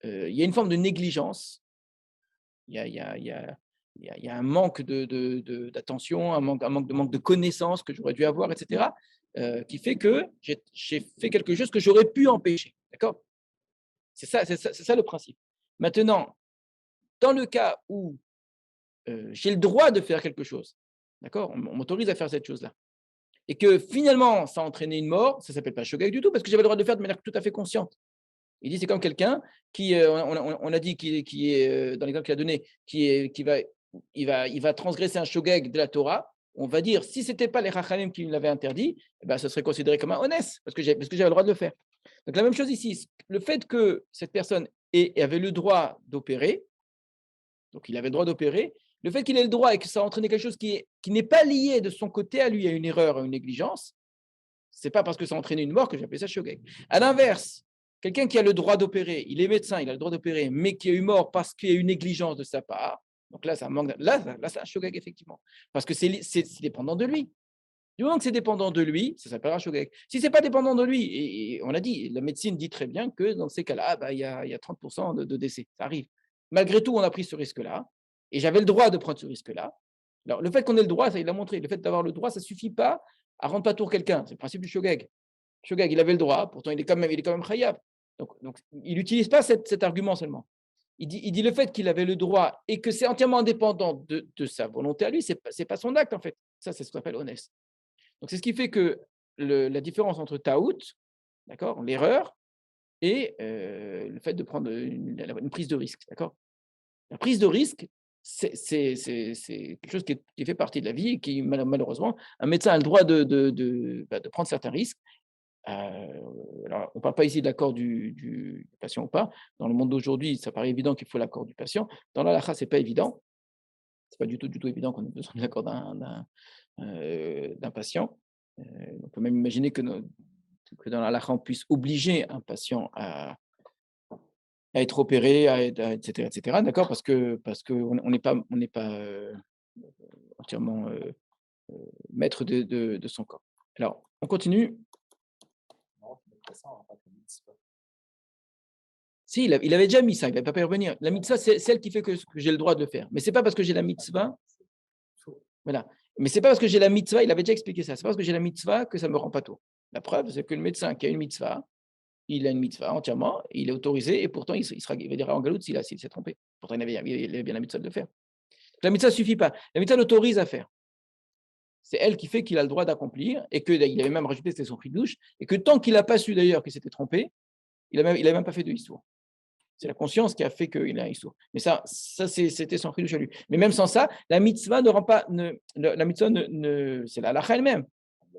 y a une forme de négligence, il y a un manque d'attention, un manque de connaissances que j'aurais dû avoir, etc., qui fait que j'ai fait quelque chose que j'aurais pu empêcher. D'accord? C'est ça le principe. Maintenant, dans le cas où j'ai le droit de faire quelque chose, d'accord, on m'autorise à faire cette chose-là, et que finalement, ça a entraîné une mort, ça ne s'appelle pas shogeg du tout, parce que j'avais le droit de le faire de manière tout à fait consciente. Il dit c'est comme quelqu'un qui, on a dit qui est dans l'exemple qu'il a donné, il va transgresser un shogeg de la Torah. On va dire si c'était pas les Chachamim qui l'avaient interdit, eh ben, ça serait considéré comme un honnête parce que j'avais le droit de le faire. Donc la même chose ici, le fait que cette personne avait le droit d'opérer, donc il avait le droit d'opérer, le fait qu'il ait le droit et que ça a entraîné quelque chose qui n'est pas lié de son côté à lui à une erreur, à une négligence, c'est pas parce que ça a entraîné une mort que j'appelle ça shogeg. À l'inverse, quelqu'un qui a le droit d'opérer, il est médecin, il a le droit d'opérer, mais qui a eu mort parce qu'il y a eu une négligence de sa part, donc là, ça manque. Là, c'est un shogeg, effectivement. Parce que c'est dépendant de lui. Du moment que c'est dépendant de lui, ça s'appellera shogeg. Si ce n'est pas dépendant de lui, et on l'a dit, la médecine dit très bien que dans ces cas-là, il y a 30% de décès. Ça arrive. Malgré tout, on a pris ce risque-là, et j'avais le droit de prendre ce risque-là. Alors, le fait qu'on ait le droit, ça, il l'a montré. Le fait d'avoir le droit, ça ne suffit pas à rendre pas tour quelqu'un. C'est le principe du shogeg. Shogeg, il avait le droit, pourtant il est quand même chayav. Donc, il n'utilise pas cet argument seulement. Il dit le fait qu'il avait le droit et que c'est entièrement indépendant de sa volonté à lui, ce n'est pas son acte en fait. Ça, c'est ce qu'on appelle honnête. Donc, c'est ce qui fait que la différence entre taout, d'accord, l'erreur, et le fait de prendre une prise de risque, d'accord. La prise de risque, c'est quelque chose qui fait partie de la vie et qui malheureusement, un médecin a le droit de prendre certains risques. Alors, on ne parle pas ici de l'accord du patient ou pas. Dans le monde d'aujourd'hui, ça paraît évident qu'il faut l'accord du patient. Dans la halakha, ce n'est pas évident. Ce n'est pas du tout évident qu'on ait besoin de l'accord d'un patient. On peut même imaginer que dans la halakha, on puisse obliger un patient à être opéré, etc., d'accord, parce qu'on n'est pas entièrement maître de son corps. Alors, on continue. Non, tu mettrais ça en tant que mitzvah. Si, il avait déjà mis ça, il n'avait pas pu y revenir. La mitzvah, c'est celle qui fait que j'ai le droit de le faire. Mais ce n'est pas parce que j'ai la mitzvah. Voilà. Mais ce n'est pas parce que j'ai la mitzvah, il avait déjà expliqué ça. Ce n'est pas parce que j'ai la mitzvah que ça ne me rend pas tôt. La preuve, c'est que le médecin qui a une mitzvah, il a une mitzvah entièrement, il est autorisé, et pourtant il va dire en galoute s'il s'est trompé. Pourtant, il avait bien la mitzvah de le faire. La mitzvah ne suffit pas. La mitzvah l'autorise à faire. C'est elle qui fait qu'il a le droit d'accomplir, et qu'il avait même rajouté, c'était son douche, et que tant qu'il n'a pas su d'ailleurs qu'il s'était trompé, il n'a même pas fait de histoire. C'est la conscience qui a fait qu'il a un histoire. Mais ça c'était son douche à lui. Mais même sans ça, la mitzvah ne rend pas. La mitzvah, c'est la halakha elle-même.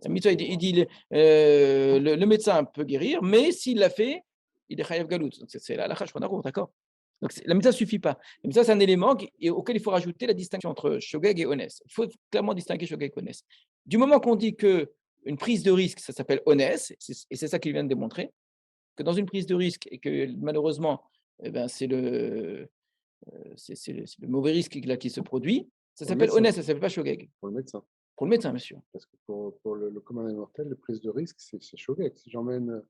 La mitzvah, il dit le médecin peut guérir, mais s'il l'a fait, il est chayav galout. Donc c'est la halakha shulchan, d'accord. Donc la mitzvah ne suffit pas. La mitzvah, c'est un élément auquel il faut rajouter la distinction entre shogeg et ones. Il faut clairement distinguer shogeg et ones. Du moment qu'on dit qu'une prise de risque, ça s'appelle ones, et c'est ça qu'il vient de démontrer, que dans une prise de risque, et que malheureusement, c'est le mauvais risque là, qui se produit, ça s'appelle ones, ça ne s'appelle pas shogeg. Pour le médecin. Pour le médecin, monsieur. Parce que pour le commun des mortels, la prise de risque, c'est shogeg. Si j'emmène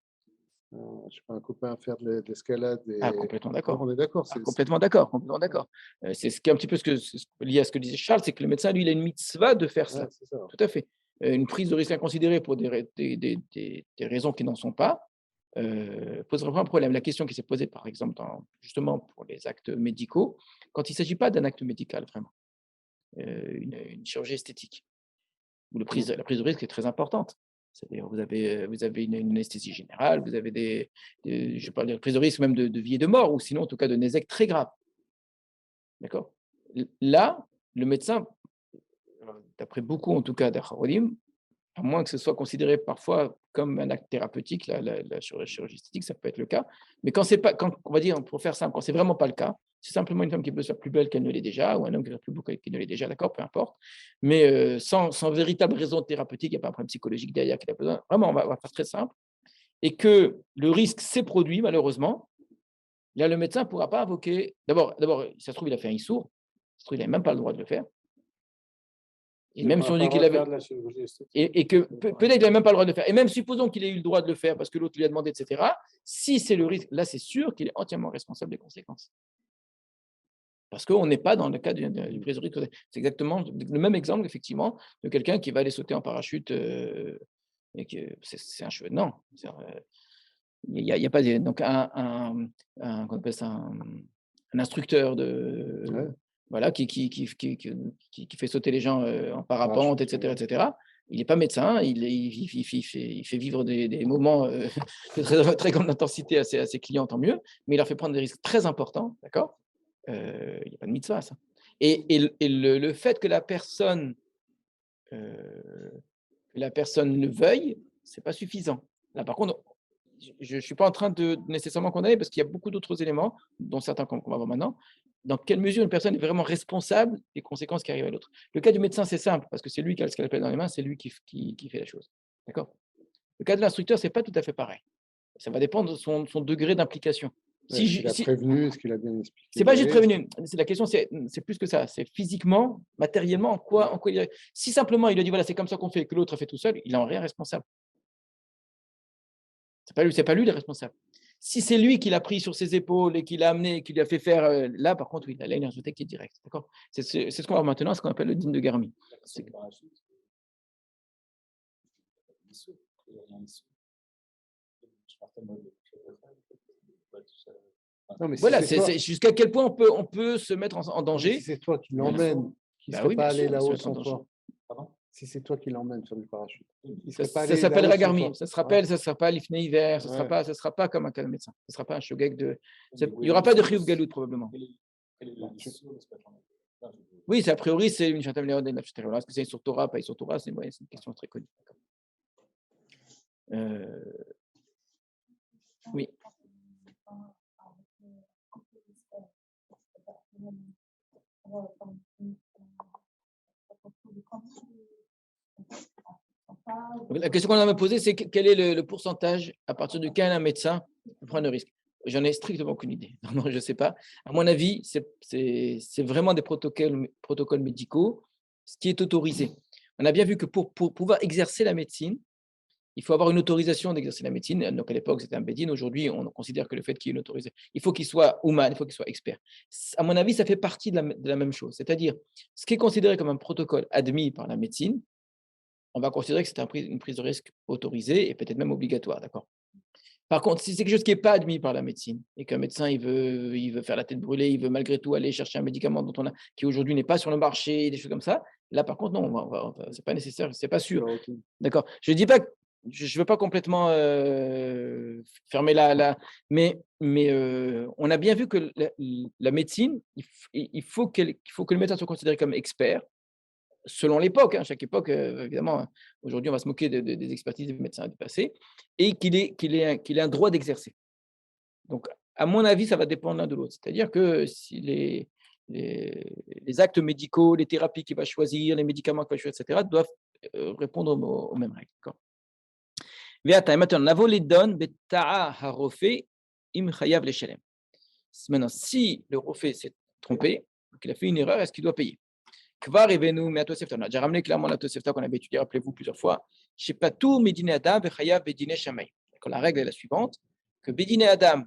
je sais pas, un copain faire de l'escalade. Complètement d'accord. On est d'accord. Complètement d'accord. C'est ce qui est un petit peu lié à ce que disait Charles, c'est que le médecin, lui, il a une mitzvah de faire ça. C'est ça. Tout à fait. Une prise de risque inconsidérée pour des raisons qui n'en sont pas poserait pas un problème. La question qui s'est posée, par exemple, justement pour les actes médicaux, quand il ne s'agit pas d'un acte médical, vraiment, une chirurgie esthétique, où la prise de risque est très importante. C'est-à-dire, vous avez une anesthésie générale, vous avez je parle de prise de risque même de vie et de mort, ou sinon, en tout cas, de nézek très grave. D'accord. Là, le médecin, d'après beaucoup, en tout cas, d'Acharodim, à moins que ce soit considéré parfois comme un acte thérapeutique, la chirurgie esthétique, ça peut être le cas. Mais quand on va dire, pour faire simple, quand c'est vraiment pas le cas, c'est simplement une femme qui peut se faire plus belle qu'elle ne l'est déjà, ou un homme qui peut se faire plus beau qu'il ne l'est déjà, d'accord, peu importe. Mais sans véritable raison thérapeutique, il n'y a pas un problème psychologique derrière qu'il a besoin. Vraiment, on va faire très simple. Et que le risque s'est produit, malheureusement, là, le médecin ne pourra pas invoquer. D'abord, ça se trouve, il a fait un issour. Ça se trouve, il n'a même pas le droit de le faire. Et même si on dit qu'il avait. Et que peut-être qu'il n'a même pas le droit de le faire. Et même supposons qu'il ait eu le droit de le faire parce que l'autre lui a demandé, etc. Si c'est le risque, là, c'est sûr qu'il est entièrement responsable des conséquences. Parce qu'on n'est pas dans le cas d'une prise de risque. C'est exactement le même exemple, effectivement, de quelqu'un qui va aller sauter en parachute et que c'est un cheveu. Non. Il n'y a pas de. Donc, qu'on appelle ça un instructeur de. Ouais. Voilà, qui fait sauter les gens en parapente, etc. Il n'est pas médecin, il fait vivre des moments de très grande intensité à ses clients, tant mieux, mais il leur fait prendre des risques très importants, d'accord. Il n'y a pas de mitzvah, ça. Et le fait que la personne le veuille, ce n'est pas suffisant. Là, par contre, je ne suis pas en train de nécessairement condamner parce qu'il y a beaucoup d'autres éléments, dont certains qu'on va voir maintenant. Dans quelle mesure une personne est vraiment responsable des conséquences qui arrivent à l'autre. Le cas du médecin, c'est simple, parce que c'est lui qui a le scalpel dans les mains, c'est lui qui fait la chose. D'accord. Le cas de l'instructeur, ce n'est pas tout à fait pareil. Ça va dépendre de son degré d'implication. Il a prévenu, est-ce qu'il a bien expliqué? C'est pas juste prévenu. La question, c'est plus que ça. C'est physiquement, matériellement, en quoi il est. Si simplement il a dit voilà, c'est comme ça qu'on fait, et que l'autre a fait tout seul, il n'en est rien responsable. C'est pas lui le responsable. Si c'est lui qui l'a pris sur ses épaules et qui l'a amené, qui lui a fait faire, là, par contre, oui, là, il y a un résultat qui est direct. D'accord. C'est ce qu'on va maintenant, ce qu'on appelle le dîne de Garmi. Non, mais voilà, c'est jusqu'à quel point on peut se mettre en danger. Si c'est toi qui l'emmènes, qui ne serait pas allé là-haut sans toi. Si c'est toi qui l'emmènes sur du parachute. Il Ça serait pas ça allé s'appelle là-haut sans Ragarmim. toi. Ça se Ouais. rappelle, ça ne sera pas l'ifné hiver, ça Ouais. ne sera pas comme un cas médecin. Ce ne sera pas un shogeg de. Il Oui, n'y aura pas de mais chiyuv galout probablement. quel est l'issue de ce patron? Oui, c'est a priori, c'est une chatam léon de Est-ce que c'est sur Torah, pas sur Torah, c'est une question très connue. Oui. La question qu'on a me posée, c'est quel est le pourcentage à partir duquel un médecin peut prendre le risque. J'en ai strictement aucune idée. Non, je ne sais pas. À mon avis, c'est vraiment des protocoles médicaux, ce qui est autorisé. On a bien vu que pour pouvoir exercer la médecine, il faut avoir une autorisation d'exercer la médecine. Donc à l'époque, c'était un bédine. Aujourd'hui, on considère que le fait qu'il y ait une autorisation, il faut qu'il soit ouman, il faut qu'il soit expert. À mon avis, ça fait partie de la même chose. C'est-à-dire, ce qui est considéré comme un protocole admis par la médecine, on va considérer que c'est une prise de risque autorisée et peut-être même obligatoire, d'accord? Par contre, si c'est quelque chose qui n'est pas admis par la médecine et qu'un médecin il veut faire la tête brûlée, il veut malgré tout aller chercher un médicament qui aujourd'hui n'est pas sur le marché, des choses comme ça, là par contre non, c'est pas nécessaire, c'est pas sûr, d'accord? Je dis pas, je veux pas complètement fermer mais on a bien vu que la médecine, il faut que le médecin soit considéré comme expert selon l'époque, chaque époque, évidemment, aujourd'hui, on va se moquer des expertises des médecins du passé, et qu'il ait un droit d'exercer. Donc, à mon avis, ça va dépendre l'un de l'autre. C'est-à-dire que si les actes médicaux, les thérapies qu'il va choisir, les médicaments qu'il va choisir, etc., doivent répondre aux mêmes règles. Maintenant, si le rofé s'est trompé, qu'il a fait une erreur, est-ce qu'il doit payer? Kvar Evenu Meatosefta. On a déjà ramené clairement la Tosefta qu'on avait étudié, rappelez-vous, plusieurs fois. Chez Patou, Medine Adam, Bechayav, Bedine Shamay. La règle est la suivante, que Bedine Adam,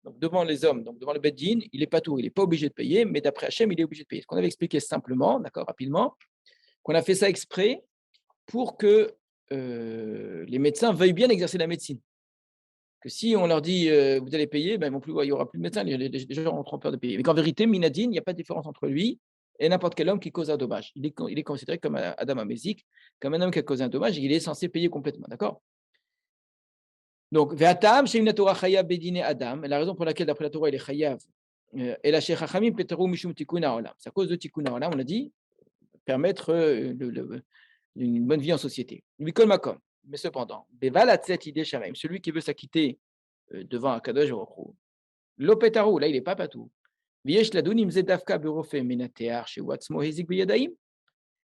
donc devant les hommes, donc devant le Bedine, il est Patou, il n'est pas obligé de payer, mais d'après Hachem, il est obligé de payer. Ce qu'on avait expliqué simplement, d'accord, rapidement, qu'on a fait ça exprès pour que les médecins veuillent bien exercer la médecine. Que si on leur dit vous allez payer, ben, il n'y aura plus de médecins, les gens auront peur de payer. Mais qu'en vérité, Minadine, il n'y a pas de différence entre lui et n'importe quel homme qui cause un dommage. Il est considéré comme Adam Amézik, comme un homme qui a causé un dommage, il est censé payer complètement, d'accord? Donc, Ve'atam, chez une Torah chayav bedine Adam, et la raison pour laquelle, d'après la Torah, il est chayav, et la Sheikh Chachamim, Peteru Mishum Tikkun Haolam. C'est à cause de Tikkun Haolam, on a dit, permettre une bonne vie en société. Mikol Makom. Mais cependant, Beval Atzet Ide Shamaim, celui qui veut s'acquitter devant un Kadosh Baruch Hu, L'Opetaru, là, il n'est pas patou.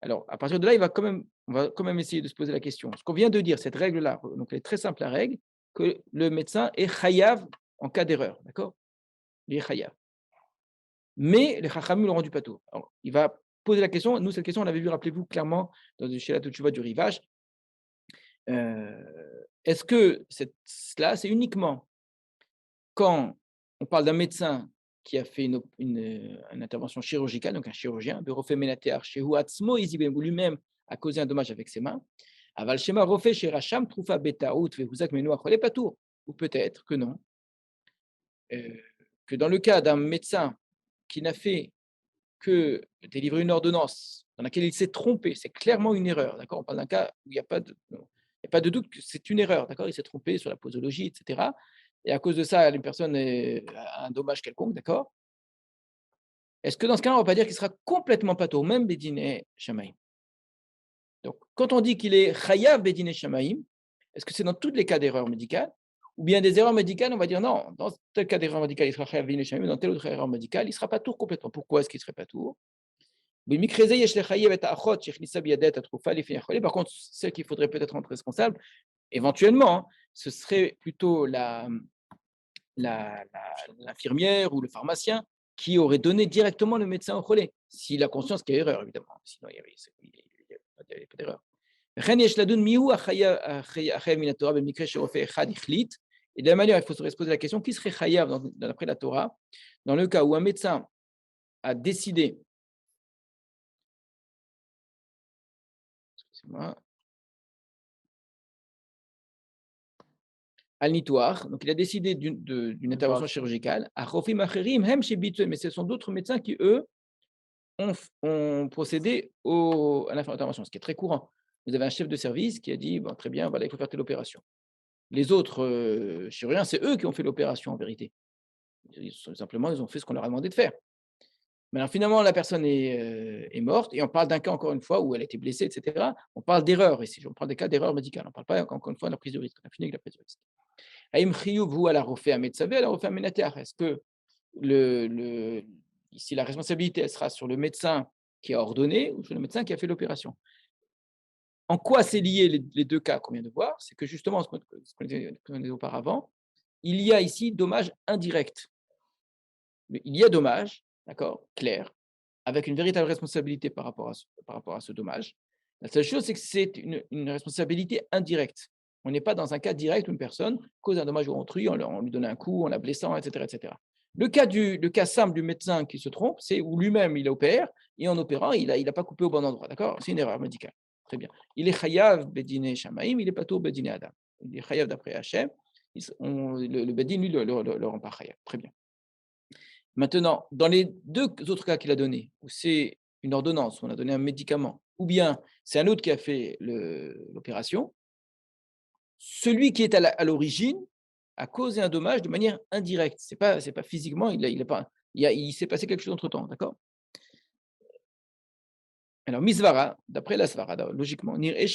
Alors, à partir de là, on va quand même essayer de se poser la question. Ce qu'on vient de dire, cette règle-là, donc elle est très simple la règle, que le médecin est chayav en cas d'erreur, d'accord? Il est chayav. Mais les chachamim l'ont rendu patou. Alors, il va poser la question, nous, cette question, on l'avait vu, rappelez-vous, clairement, chez la Touchouva du Rivage. Est-ce que cela, c'est uniquement quand on parle d'un médecin qui a fait une intervention chirurgicale, donc un chirurgien, où lui-même a causé un dommage avec ses mains, ou peut-être que non, que dans le cas d'un médecin qui n'a fait que délivrer une ordonnance dans laquelle il s'est trompé, c'est clairement une erreur, d'accord? On parle d'un cas où il n'y a pas de doute que c'est une erreur, d'accord? Il s'est trompé sur la posologie, etc. Et à cause de ça, une personne a un dommage quelconque, d'accord? Est-ce que dans ce cas, on ne va pas dire qu'il sera complètement pato, même Bedine Shamaïm? Donc, quand on dit qu'il est Chayav Bedine Shamaïm, est-ce que c'est dans tous les cas d'erreur médicale? Ou bien des erreurs médicales, on va dire non, dans tel cas d'erreur médicale, il sera Chayav Bedine Shamaïm, dans telle autre erreur médicale, il ne sera pas tour complètement. Pourquoi est-ce qu'il ne serait pas tour? Par contre, celle qu'il faudrait peut-être rendre responsable, éventuellement, ce serait plutôt l'infirmière ou le pharmacien qui aurait donné directement le médecin au relais, s'il a conscience qu'il y a erreur, évidemment. Sinon, il n'y avait pas d'erreur. Et de la manière, il faut se poser la question, qui serait chayav d'après la Torah, dans le cas où un médecin a décidé, al-nitoar, donc il a décidé d'une intervention chirurgicale, mais ce sont d'autres médecins qui, eux, ont procédé à l'intervention, ce qui est très courant. vous avez un chef de service qui a dit, bon, très bien, voilà, il faut faire telle opération. Les autres chirurgiens, c'est eux qui ont fait l'opération en vérité. Simplement, ils ont fait ce qu'on leur a demandé de faire. Mais alors, finalement, la personne est morte et on parle d'un cas, encore une fois, où elle a été blessée, etc. On parle d'erreur ici. On parle des cas d'erreur médicale. On ne parle pas, encore une fois, de la prise de risque. On a fini avec la prise de risque. Aïm chiyuv hu ala rofé ametzavé, ala rofé amenateach. Est-ce que ici, la responsabilité, elle sera sur le médecin qui a ordonné ou sur le médecin qui a fait l'opération? En quoi c'est lié les deux cas qu'on vient de voir? C'est que justement, ce qu'on disait auparavant, il y a ici dommage indirect. Mais il y a dommage, d'accord, clair, avec une véritable responsabilité par rapport à ce dommage. La seule chose, c'est que c'est une responsabilité indirecte. On n'est pas dans un cas direct où une personne cause un dommage au autrui, on lui donne un coup, en la blessant, etc., etc. Le cas simple du médecin qui se trompe, c'est où lui-même il opère et en opérant, il a pas coupé au bon endroit, d'accord? C'est une erreur médicale. Très bien. Il est chayav bedine shamaim, il est pas tout bedine adam. Il est chayav d'après Hachem. Le bedin, lui, le rend pas chayav. Très bien. Maintenant, dans les deux autres cas qu'il a donnés, où c'est une ordonnance, où on a donné un médicament, ou bien c'est un autre qui a fait l'opération, celui qui est à l'origine a causé un dommage de manière indirecte. C'est pas physiquement, il s'est passé quelque chose entre-temps, d'accord? Alors, misvara, d'après la svara, logiquement, il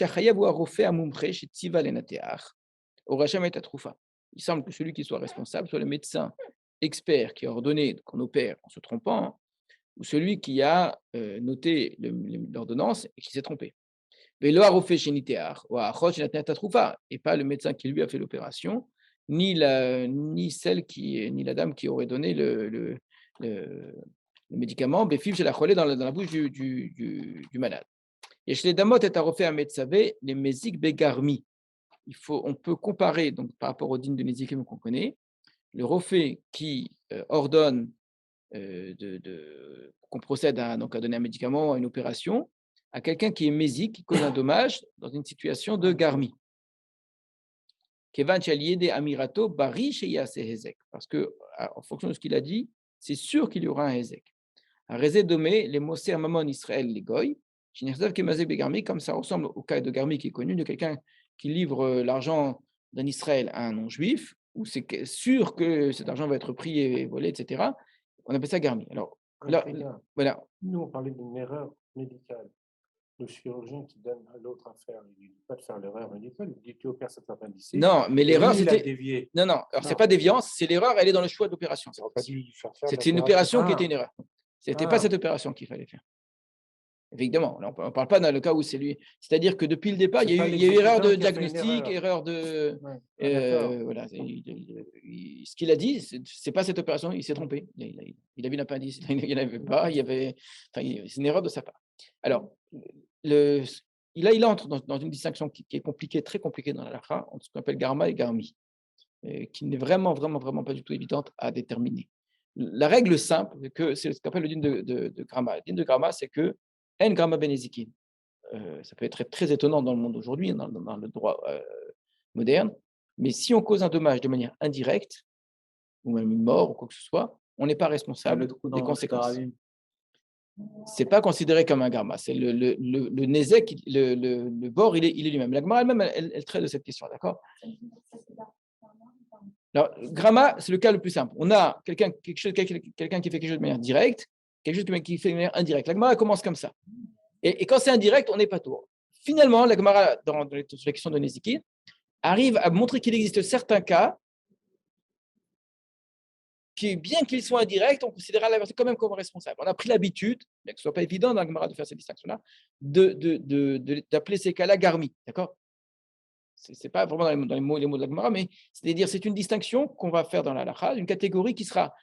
semble que celui qui soit responsable soit le médecin expert qui a ordonné qu'on opère en se trompant, ou celui qui a noté l'ordonnance et qui s'est trompé. Et pas le médecin qui lui a fait l'opération, ni la dame qui aurait donné le médicament, dans la bouche du malade. Et chez les damot et arofé à metzavé, les mézik begarmi. On peut comparer, donc, par rapport au digne de Nézikim qu'on connaît, le rofé qui ordonne qu'on procède à donner un médicament, à une opération, à quelqu'un qui est mésique, qui cause un dommage dans une situation de garmi. Kevan des amirato bari hezek. Parce que, en fonction de ce qu'il a dit, c'est sûr qu'il y aura un hezek. Un rézé domé, les moser mamon Israël, les goy, comme ça ressemble au cas de garmi qui est connu, de quelqu'un qui livre l'argent d'un Israël à un non-juif, où c'est sûr que cet argent va être pris et volé, etc. On appelle ça garmi. Alors, là, voilà. Nous, on parlait d'une erreur médicale. Le chirurgien qui donne à l'autre à faire, il ne dit pas de faire l'erreur médicale, il dit tu opères cette appendicite. Non, mais l'erreur, c'était. Dévié. Non, alors c'est pas déviance, c'est l'erreur, elle est dans le choix d'opération. C'était une opération qui était une erreur. Ce n'était pas cette opération qu'il fallait faire. Évidemment, on ne parle pas dans le cas où c'est lui. C'est-à-dire que depuis le départ, il y a eu erreur de diagnostic, erreur de. Voilà. Ce qu'il a dit, ce n'est pas cette opération, il s'est trompé. Il a vu l'appendice, il n'y en avait pas, c'est une erreur de sa part. Alors, il entre dans une distinction qui est compliquée, très compliquée dans la halakha, entre ce qu'on appelle garma et garmi, qui n'est vraiment pas du tout évidente à déterminer. La règle simple, c'est ce qu'on appelle le din de Grama. Le din de Grama, c'est que en Grama Benezikin. Ça peut être très étonnant dans le monde aujourd'hui, dans le droit moderne, mais si on cause un dommage de manière indirecte, ou même une mort ou quoi que ce soit, on n'est pas responsable des conséquences. Ce n'est pas considéré comme un Grama. C'est le Nezek, le bord, il est lui-même. La Gemara elle-même, elle traite de cette question, d'accord? Alors, Grama, c'est le cas le plus simple. On a quelqu'un qui fait quelque chose de manière directe, quelque chose qui fait de manière indirecte. La Gemara commence comme ça. Et quand c'est indirect, on n'est pas tour. Finalement, la Gemara, sur la question de Néziki, arrive à montrer qu'il existe certains cas qui, bien qu'ils soient indirects, on considérera la personne quand même comme responsable. On a pris l'habitude, bien que ce ne soit pas évident dans la Gemara de faire cette distinction-là, d'appeler ces cas-là garmi. D'accord? Ce n'est pas vraiment dans les mots de la Gemara, mais c'est-à-dire c'est une distinction qu'on va faire dans la halakha, une catégorie qui sera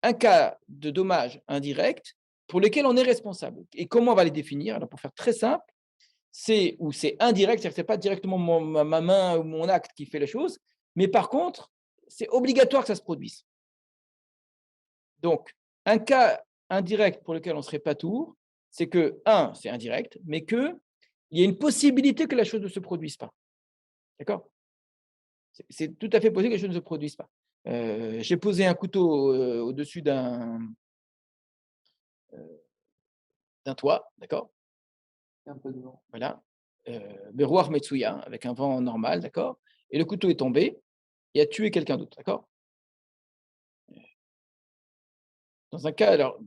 un cas de dommage indirect pour lequel on est responsable. Et comment on va les définir? Alors, pour faire très simple, c'est indirect, c'est-à-dire que ce n'est pas directement ma main ou mon acte qui fait la chose, mais par contre, c'est obligatoire que ça se produise. Donc, un cas indirect pour lequel on ne serait pas tour, c'est que, c'est indirect, mais qu'il y a une possibilité que la chose ne se produise pas. D'accord? C'est tout à fait possible que les choses ne se produisent pas. J'ai posé un couteau au-dessus d'un toit, d'accord? Un peu de vent. Voilà. Beruach Metsuya, avec un vent normal, d'accord? Et le couteau est tombé et a tué quelqu'un d'autre, d'accord? Dans un cas, alors,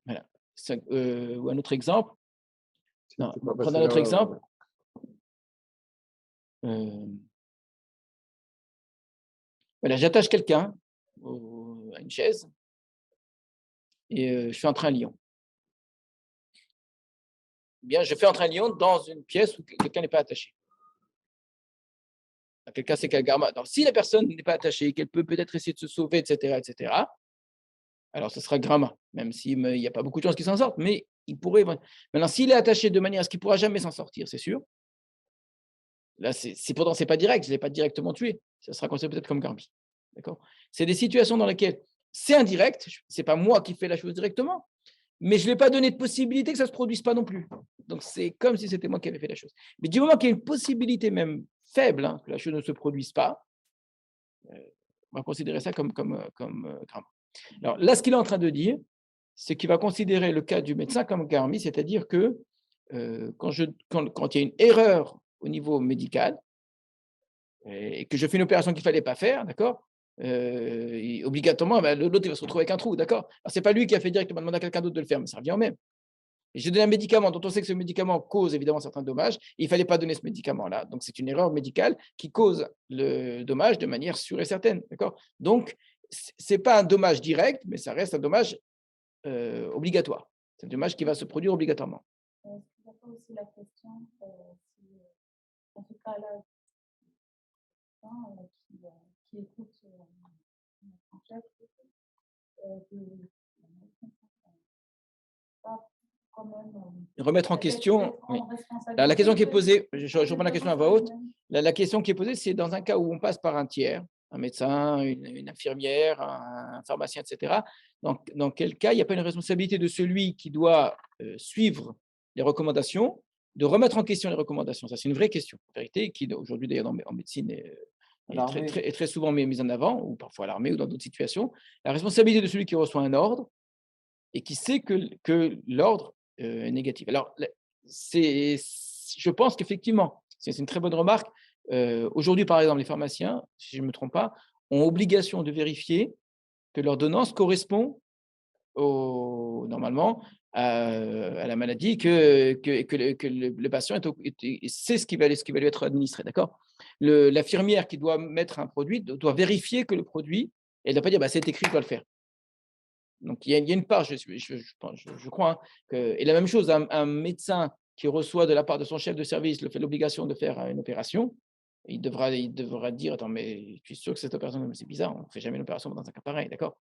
voilà. Ou un autre exemple, Si non, t'es pas prendre passé un autre là, exemple. Voilà, j'attache quelqu'un à une chaise et je fais entrer un lion. Bien, je fais entrer un lion dans une pièce où quelqu'un n'est pas attaché. Dans quel cas, c'est quel garma. Donc, si la personne n'est pas attachée, qu'elle peut peut-être essayer de se sauver, etc., alors ce sera grama, même s'il n'y a pas beaucoup de chances qu'il s'en sorte, mais il pourrait. Maintenant, s'il est attaché de manière à ce qu'il ne pourra jamais s'en sortir, c'est sûr. Là, pourtant, ce n'est pas direct, je ne l'ai pas directement tué. Ça sera considéré peut-être comme garmi. D'accord. C'est des situations dans lesquelles c'est indirect, ce n'est pas moi qui fais la chose directement, mais je ne lui ai pas donné de possibilité que ça ne se produise pas non plus. Donc, c'est comme si c'était moi qui avais fait la chose. Mais du moment qu'il y a une possibilité même faible que la chose ne se produise pas, on va considérer ça comme grama. Alors là, ce qu'il est en train de dire, c'est qu'il va considérer le cas du médecin comme garmi, c'est-à-dire que quand il y a une erreur au niveau médical et que je fais une opération qu'il ne fallait pas faire, d'accord, obligatoirement, l'autre il va se retrouver avec un trou, d'accord. Alors, ce n'est pas lui qui a fait directement demander à quelqu'un d'autre de le faire, mais ça revient au même. Et je donne un médicament dont on sait que ce médicament cause évidemment certains dommages, et il ne fallait pas donner ce médicament-là. Donc, c'est une erreur médicale qui cause le dommage de manière sûre et certaine, d'accord. Donc, ce n'est pas un dommage direct, mais ça reste un dommage obligatoire. C'est un dommage qui va se produire obligatoirement. Est-ce qu'il n'y a pas aussi la question, si, en tout cas là, qui écoute notre chef, pas quand même Remettre en question. Oui. La La question qui est posée, je reprends la question à voix haute. La question qui est posée, c'est dans un cas où on passe par un tiers, un médecin, une infirmière, un pharmacien, etc. Dans quel cas il n'y a pas une responsabilité de celui qui doit suivre les recommandations, de remettre en question les recommandations? Ça, c'est une vraie question, en vérité, qui aujourd'hui, d'ailleurs, en médecine, est très souvent mise en avant, ou parfois à l'armée ou dans d'autres situations. La responsabilité de celui qui reçoit un ordre et qui sait que l'ordre est négatif. Alors, je pense qu'effectivement, c'est une très bonne remarque. Aujourd'hui, par exemple, les pharmaciens, si je ne me trompe pas, ont obligation de vérifier que l'ordonnance correspond normalement à la maladie, que le patient sait ce qui va lui être administré. D'accord. L'infirmière qui doit mettre un produit doit vérifier que le produit, elle ne doit pas dire c'est écrit, je dois le faire. Donc, il y a une part, je crois, et la même chose, un médecin qui reçoit de la part de son chef de service l'obligation de faire une opération, il devra dire, attends, mais tu es sûr que cette opération, c'est bizarre, on ne fait jamais une opération dans un cas pareil, d'accord.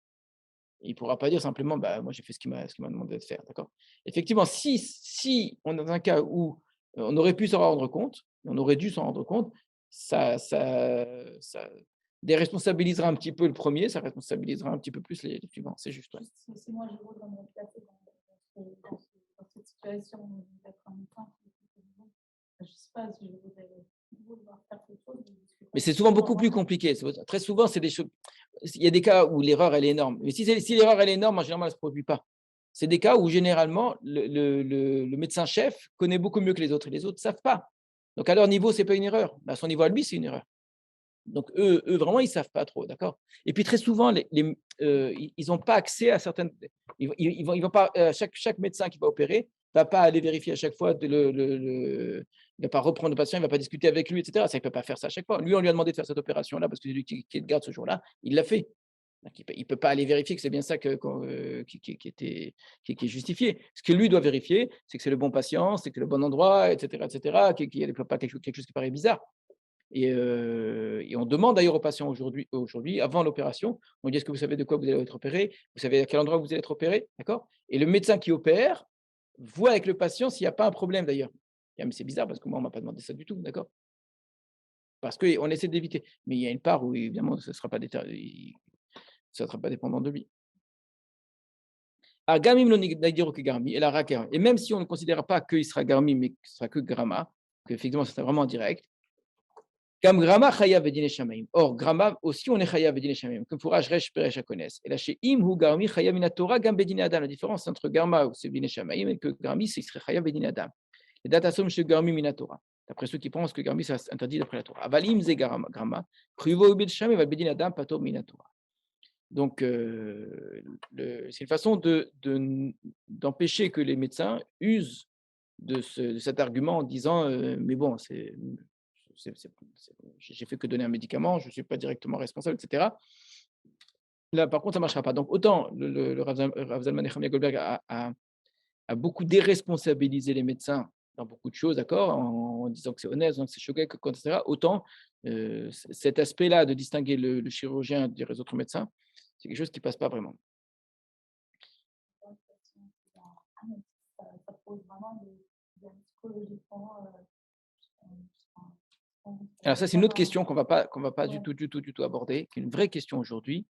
Il ne pourra pas dire simplement, moi j'ai fait ce qu'il m'a demandé de faire, d'accord. Effectivement, si on est dans un cas où on aurait pu s'en rendre compte, on aurait dû s'en rendre compte, ça déresponsabilisera un petit peu le premier, ça responsabilisera un petit peu plus les suivants, c'est juste. Ouais. Si moi je voudrais me placer dans cette situation d'être un médecin, je ne sais pas si je voudrais vouloir faire quelque chose. Mais c'est souvent beaucoup plus compliqué. Très souvent, c'est des choses. Il y a des cas où l'erreur elle est énorme. Mais si l'erreur elle est énorme, généralement, elle ne se produit pas. C'est des cas où généralement le médecin-chef connaît beaucoup mieux que les autres et les autres ne savent pas. Donc à leur niveau, ce n'est pas une erreur. À son niveau à lui, c'est une erreur. Donc eux vraiment, ils ne savent pas trop, d'accord. Et puis très souvent, ils n'ont pas accès à certaines. Ils vont pas. Chaque médecin qui va opérer ne va pas aller vérifier à chaque fois. Il ne va pas reprendre le patient, il ne va pas discuter avec lui, etc. Ça, il ne peut pas faire ça à chaque fois. Lui, on lui a demandé de faire cette opération-là parce que c'est lui qui est de garde ce jour-là. Il l'a fait. Donc, il ne peut pas aller vérifier que c'est bien ça qui est justifié. Ce que lui doit vérifier, c'est que c'est le bon patient, c'est que c'est le bon endroit, etc., qu'il n'y a pas quelque chose qui paraît bizarre. Et on demande d'ailleurs aux patients aujourd'hui, avant l'opération, on dit: est-ce que vous savez de quoi vous allez être opéré? Vous savez à quel endroit vous allez être opéré? D'accord? Et le médecin qui opère voit avec le patient s'il n'y a pas un problème d'ailleurs. Mais c'est bizarre parce que moi, on ne m'a pas demandé ça du tout, d'accord? Parce qu'on essaie d'éviter. Mais il y a une part où évidemment, ça ne sera pas dépendant de lui. Et même si on ne considère pas qu'il sera garmi, mais que ce sera que grama, qu'effectivement, ce sera vraiment direct, Comme Grama Chayav Bedine Shamaim. Or, Grama aussi, on est Chayav Bedine Shamaim. Comme pour Resh Peresh Akones. Et là, chez Im Hu Garmi Chayav Minatora Gam Bedine Adam. La différence entre Grama, c'est Bedine Shamaim, et que Garmi, c'est serait Chayav Bedine Adam. Les datasum chez Garmi Minatora. D'après ceux qui pensent que Garmi, c'est interdit d'après la Torah. Avalim Ze Grama. Privo Ubed Shamaim, Val Bedine Adam, Pator Minatora. Donc, c'est une façon d'empêcher que les médecins usent de cet argument en disant mais bon, j'ai fait que donner un médicament, je ne suis pas directement responsable, etc. Là, par contre, ça ne marchera pas. Donc, autant le Rav Zalman Nechemia Goldberg a beaucoup déresponsabilisé les médecins dans beaucoup de choses, d'accord, en disant que c'est honnête, que c'est choqué, etc. Autant cet aspect-là de distinguer le chirurgien des autres médecins, c'est quelque chose qui ne passe pas vraiment. Ça pose vraiment psychologiquement. Alors ça, c'est une autre question qu'on va pas du tout aborder, qui est une vraie question aujourd'hui,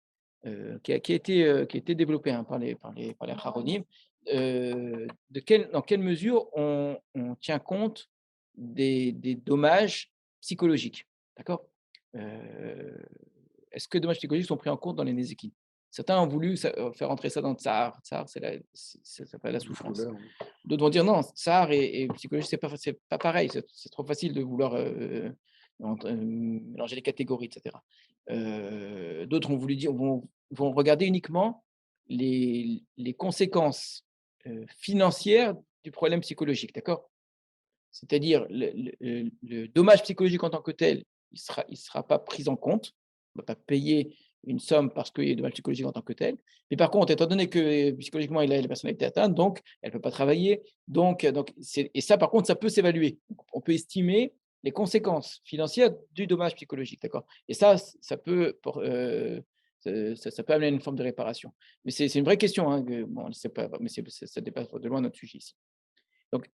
qui a été développée par les Haronim. Dans quelle mesure on tient compte des dommages psychologiques, d'accord? Est-ce que les dommages psychologiques sont pris en compte dans les Nézékin? Certains ont voulu faire entrer ça dans le Tsahar. Tsahar, ça s'appelle la souffrance. D'autres vont dire non, Tsahar et psychologie, c'est pas pareil. C'est trop facile de vouloir mélanger les catégories, etc. D'autres ont voulu dire, vont regarder uniquement les conséquences financières du problème psychologique, d'accord? C'est-à-dire le dommage psychologique en tant que tel, il sera pas pris en compte. On ne va pas payer une somme parce qu'il y a de mal psychologique en tant que tel. Mais par contre, étant donné que psychologiquement, la personne a été atteinte, donc elle ne peut pas travailler. Et ça, par contre, ça peut s'évaluer. On peut estimer les conséquences financières du dommage psychologique. D'accord? Et ça peut amener une forme de réparation. Mais c'est une vraie question. Hein, bon, mais ça dépasse de loin notre sujet ici. Donc,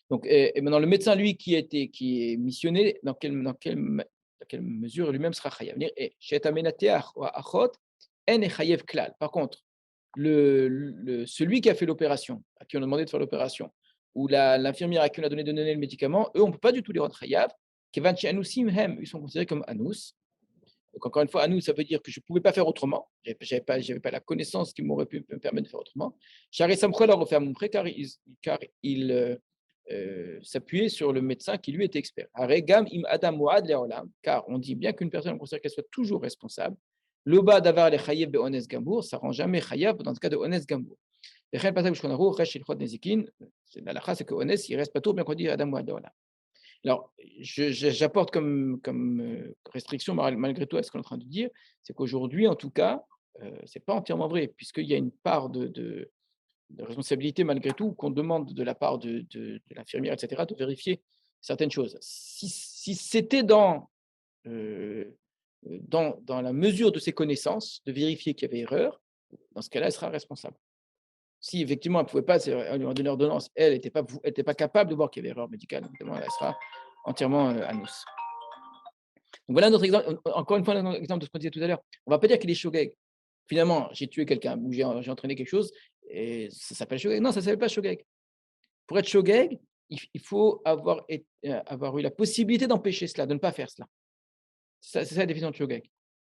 donc, et maintenant, le médecin, lui, qui est missionné, dans quelle mesure lui-même sera chayav? Par contre, celui qui a fait l'opération, à qui on a demandé de faire l'opération, ou l'infirmière à qui on a donné de donner le médicament, eux, on ne peut pas du tout les rendre chayav. Ils sont considérés comme anous. Donc, encore une fois, anous, ça veut dire que je ne pouvais pas faire autrement. Je n'avais pas la connaissance qui m'aurait pu me permettre de faire autrement. Car il s'appuyer sur le médecin qui lui était expert. Car on dit bien qu'une personne, on considère qu'elle soit toujours responsable. L'oba d'avar les chayev de ones gambour, ça rend jamais chayev dans ce cas de ones gambour. C'est la lacha, c'est que ones, il reste pas tout bien qu'on dit adam muad leolam. Alors, j'apporte comme restriction malgré tout à ce qu'on est en train de dire, c'est qu'aujourd'hui, en tout cas, c'est pas entièrement vrai, puisqu'il y a une part de responsabilité malgré tout, qu'on demande de la part de l'infirmière, etc., de vérifier certaines choses. Si c'était dans la mesure de ses connaissances, de vérifier qu'il y avait erreur, dans ce cas-là, elle sera responsable. Si effectivement, elle ne pouvait pas, elle lui a donné l'ordonnance, elle n'était pas capable de voir qu'il y avait erreur médicale, évidemment, elle sera entièrement anous. Donc voilà notre exemple, encore une fois, un exemple de ce qu'on disait tout à l'heure. On ne va pas dire qu'il est shogeg. Finalement, j'ai tué quelqu'un ou j'ai entraîné quelque chose, et ça s'appelle shogeg. Non, ça ne s'appelle pas shogeg. Pour être shogeg, il faut avoir eu la possibilité d'empêcher cela, de ne pas faire cela. C'est ça la définition de shogeg.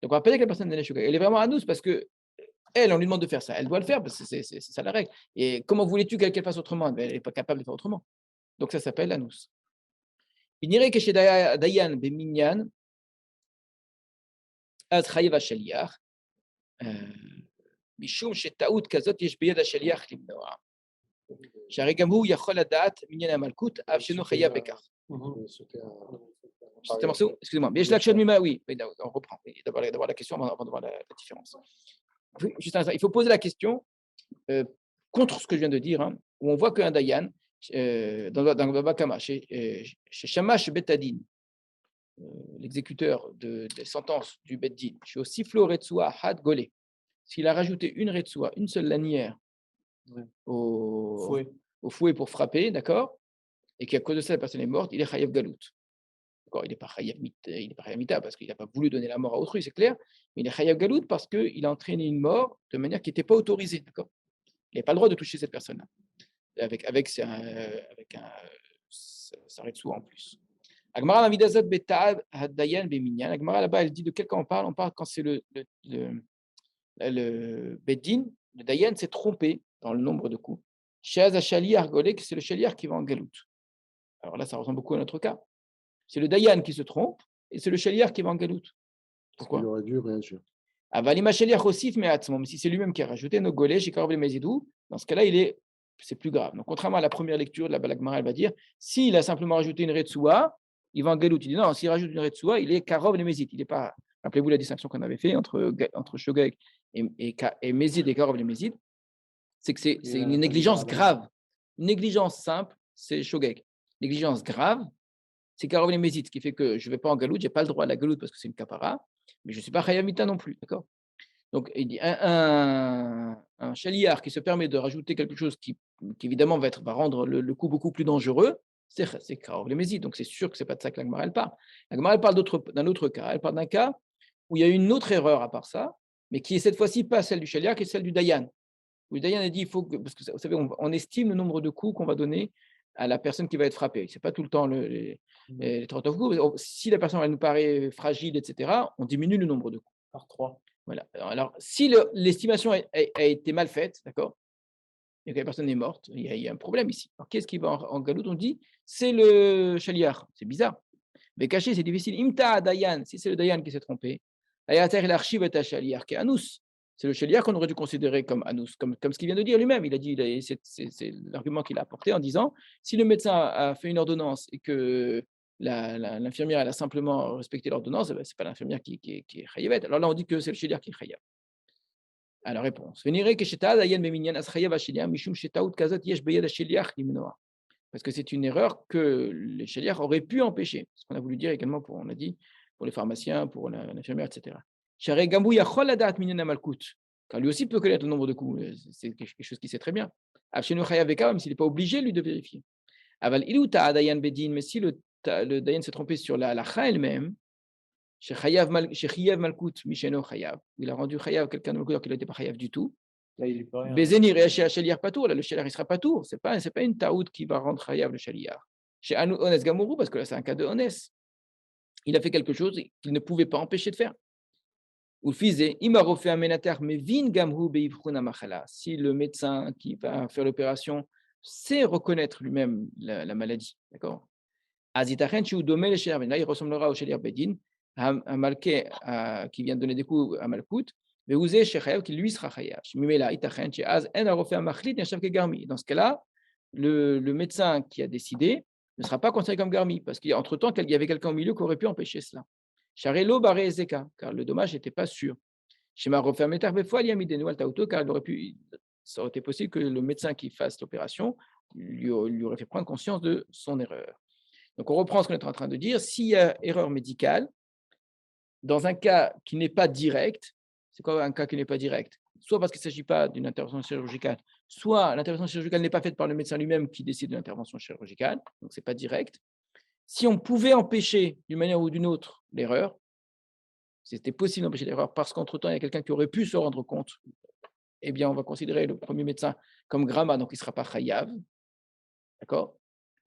Donc on va pas dire que la personne est shogeg. Elle est vraiment anous parce que on lui demande de faire ça. Elle doit le faire parce que c'est ça la règle. Et comment voulais-tu qu'elle fasse autrement? Elle n'est pas capable de faire autrement. Donc ça s'appelle anous. Il n'irait que chez Dayan Beminyan, Az Chayev HaShaliach, משום שטעות כזאת יש ביד השליח למנוע. שהרי גם הוא יכול לדעת מניין המלכות, אף שאינו חייב בכך. C'était un morceau, excusez-moi. Mais je l'action oui, on reprend. D'abord la question avant de voir la différence. Juste un instant, il faut poser la question contre ce que je viens de dire, hein, où on voit qu'un Dayan, dans le Baba Kama, chez Shamash Betadin, l'exécuteur des sentences du Beddin, chez Osiflo Retsua Had Golé, s'il a rajouté une Retsua, une seule lanière au fouet pour frapper, d'accord, et qu'à cause de ça, la personne est morte, il est Chayev Galout. D'accord, il n'est pas Chayev Mita parce qu'il n'a pas voulu donner la mort à autrui, c'est clair, mais il est Chayev Galout parce qu'il a entraîné une mort de manière qui n'était pas autorisée, d'accord. Il n'a pas le droit de toucher cette personne-là. Avec ça arrête souvent en plus. Agmara Navidazot Beta'ab Hadayan Beminyan. Agmara là-bas, elle dit de quel cas on parle? On parle quand c'est le Beddin, le Dayan s'est trompé dans le nombre de coups. Sheaz Hashaliar Golek, c'est le Shaliar qui va en galout. Alors là, ça ressemble beaucoup à notre cas. C'est le Dayan qui se trompe et c'est le Shaliar qui va en galout. Pourquoi? Il aurait dû réagir. Avalima Shaliar Osif mais si c'est lui-même qui a rajouté nos Golek et Karov le Mezidou, dans ce cas-là, c'est plus grave. Donc, contrairement à la première lecture, la Balagmara, elle va dire s'il a simplement rajouté une Retsoua, il va en galout. Il dit non, s'il rajoute une Retsoua, il est Karov le Mezid. Il n'est pas. Rappelez-vous la distinction qu'on avait fait entre Shogeg et Mezid et Karov le Mezid, c'est que c'est une négligence grave. Une négligence simple, c'est Shogeg. Négligence grave, c'est Karov le Mezid, ce qui fait que je ne vais pas en galout, je n'ai pas le droit à la galout parce que c'est une kapara, mais je ne suis pas Chayamita non plus. D'accord? Donc, il dit un chaliar qui se permet de rajouter quelque chose qui évidemment va rendre le coup beaucoup plus dangereux, c'est Karov le Mezid. Donc, c'est sûr que ce n'est pas de ça que l'Agmara elle parle. L'Agmara elle parle d'un autre cas. Elle parle d'un cas où il y a une autre erreur à part ça, mais qui est cette fois-ci pas celle du chaliar, qui est celle du Dayan. Où le Dayan a dit parce que vous savez, on estime le nombre de coups qu'on va donner à la personne qui va être frappée. Ce n'est pas tout le temps les 39 coups. Si la personne elle nous paraît fragile, etc., on diminue le nombre de coups. Par 3. Voilà. Alors, si l'estimation a été mal faite, d'accord, et que la personne est morte, il y a un problème ici. Alors, qu'est-ce qui va en galoute? On dit, c'est le chaliar. C'est bizarre. Mais caché, c'est difficile. Imta Dayan, si c'est le Dayan qui s'est trompé, Ayater l'archive est chaliar qui est Anous. C'est le chaliar qu'on aurait dû considérer comme Anous, comme ce qu'il vient de dire lui-même. Il a dit, c'est l'argument qu'il a apporté en disant, si le médecin a fait une ordonnance et que l'infirmière elle a simplement respecté l'ordonnance, ce n'est pas l'infirmière qui est chayavet. Alors là, on dit que c'est le chaliar qui est chayav. À la réponse. Parce que c'est une erreur que les chaliars auraient pu empêcher. Ce qu'on a voulu dire également, on a dit, pour les pharmaciens, pour l'infirmière, etc. Car lui aussi peut connaître le nombre de coups. C'est quelque chose qu'il sait très bien. Même s'il n'est pas obligé, lui, de vérifier. Mais si le Dayan s'est trompé sur la halakha elle-même, il a rendu chayav quelqu'un de Malkout qui n'était pas chayav du tout. Là, il est pas rien. Là, le shaliar il sera pas tour. C'est pas une taout qui va rendre chayav le shaliar. Chez Ones Gamourou, parce que là c'est un cas de Ones, il a fait quelque chose qu'il ne pouvait pas empêcher de faire. Ou fisé, il m'a refait un ménater, mais vin gamhu beivchuna machala. Si le médecin qui va faire l'opération sait reconnaître lui-même la maladie, d'accord? Azitachen chez Udomel Shaliar, là il ressemblera au shaliar bedin, un malké qui vient de donner des coups à Malkout. Dans ce cas-là, le médecin qui a décidé ne sera pas considéré comme garmi, parce qu'entre-temps, il y avait quelqu'un au milieu qui aurait pu empêcher cela. Car le dommage n'était pas sûr. Car ça aurait été possible que le médecin qui fasse l'opération lui aurait fait prendre conscience de son erreur. Donc on reprend ce qu'on est en train de dire. S'il y a erreur médicale, dans un cas qui n'est pas direct, c'est quoi un cas qui n'est pas direct? Soit parce qu'il ne s'agit pas d'une intervention chirurgicale, soit l'intervention chirurgicale n'est pas faite par le médecin lui-même qui décide de l'intervention chirurgicale, donc ce n'est pas direct. Si on pouvait empêcher d'une manière ou d'une autre l'erreur, c'était possible d'empêcher l'erreur parce qu'entre-temps, il y a quelqu'un qui aurait pu se rendre compte, eh bien, on va considérer le premier médecin comme grama, donc il ne sera pas chayav, d'accord?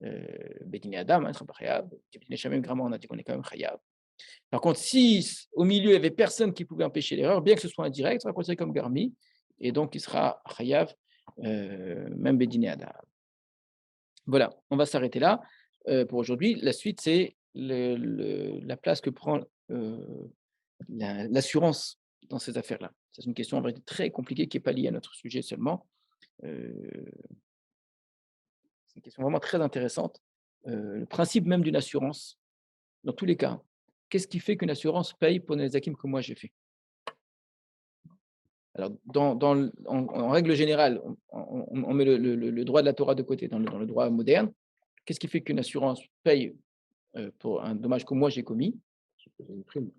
Bedine Adam, il ne sera pas chayav. Même grama, on a dit qu'on est quand même chayav. Par contre, si au milieu, il n'y avait personne qui pouvait empêcher l'erreur, bien que ce soit indirect, il sera considéré comme garmi, et donc il sera chayav, même Bedine Adam. Voilà, on va s'arrêter là pour aujourd'hui. La suite, c'est la place que prend l'assurance dans ces affaires-là. C'est une question en vrai très compliquée qui n'est pas liée à notre sujet seulement. C'est une question vraiment très intéressante. Le principe même d'une assurance, dans tous les cas, qu'est-ce qui fait qu'une assurance paye pour les hakim que moi j'ai fait? Alors, en règle générale, on met le droit de la Torah de côté dans le droit moderne. Qu'est-ce qui fait qu'une assurance paye pour un dommage que moi j'ai commis? Une prime.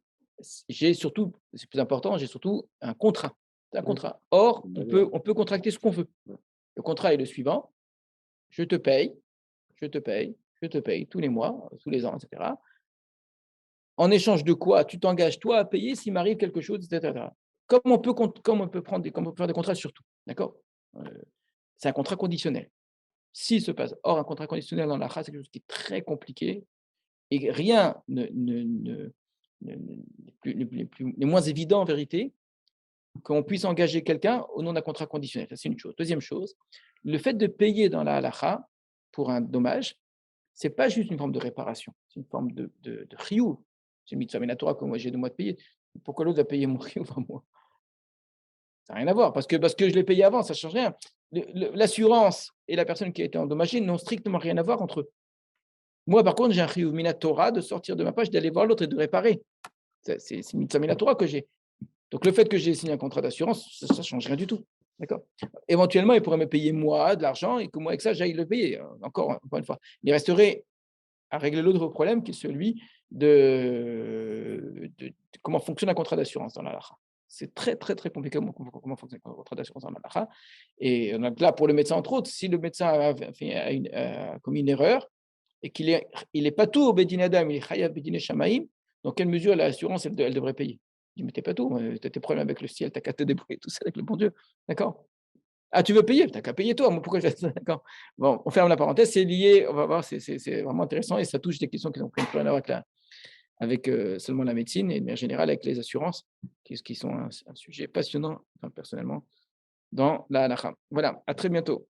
J'ai surtout, c'est plus important, j'ai surtout un contrat. C'est un contrat. Or, on peut contracter ce qu'on veut. Le contrat est le suivant. Je te paye tous les mois, tous les ans, etc. En échange de quoi tu t'engages, toi, à payer s'il m'arrive quelque chose, etc. Comme on peut faire des contrats sur tout. D'accord? C'est un contrat conditionnel. s'il se passe. Or, un contrat conditionnel dans la c'est quelque chose qui est très compliqué et rien n'est moins évident en vérité qu'on puisse engager quelqu'un au nom d'un contrat conditionnel. Ça, c'est une chose. Deuxième chose, le fait de payer dans la halakha pour un dommage, ce n'est pas juste une forme de réparation, c'est une forme de chiyuv. C'est une mitzvah minatora que moi j'ai 2 mois de payer. Pourquoi l'autre va payer mon chiyuv à moi? Ça n'a rien à voir, parce que je l'ai payé avant, ça ne change rien. L'assurance et la personne qui a été endommagée n'ont strictement rien à voir entre eux. Moi, par contre, j'ai un chiyuv minatora de sortir de ma page, d'aller voir l'autre et de réparer. C'est une mitzvah minatora que j'ai. Donc, le fait que j'ai signé un contrat d'assurance, ça ne change rien du tout. D'accord. Éventuellement, il pourrait me payer moi de l'argent et que moi, avec ça, j'aille le payer. Encore une fois. Il resterait à régler l'autre problème qui est celui de comment fonctionne un contrat d'assurance dans la halakha. C'est très, très, très compliqué comment fonctionne un contrat d'assurance dans la halakha. Et donc là, pour le médecin, entre autres, si le médecin a commis une erreur et qu'il est pas tout au Bedin Adam, il est chayav Bedin Shamaim, dans quelle mesure l'assurance, elle devrait payer? Je dis, mais t'es pas tout, tu as tes problèmes avec le ciel, tu n'as qu'à te débrouiller tout seul avec le bon Dieu. D'accord. Ah, tu veux payer? Tu n'as qu'à payer toi. Moi, pourquoi je fais ça? D'accord. Bon, on ferme la parenthèse. C'est lié, on va voir, c'est vraiment intéressant et ça touche des questions qui n'ont plus rien à voir avec seulement la médecine et de manière générale avec les assurances, qui sont un sujet passionnant, enfin, personnellement, dans la halakha. Voilà, à très bientôt.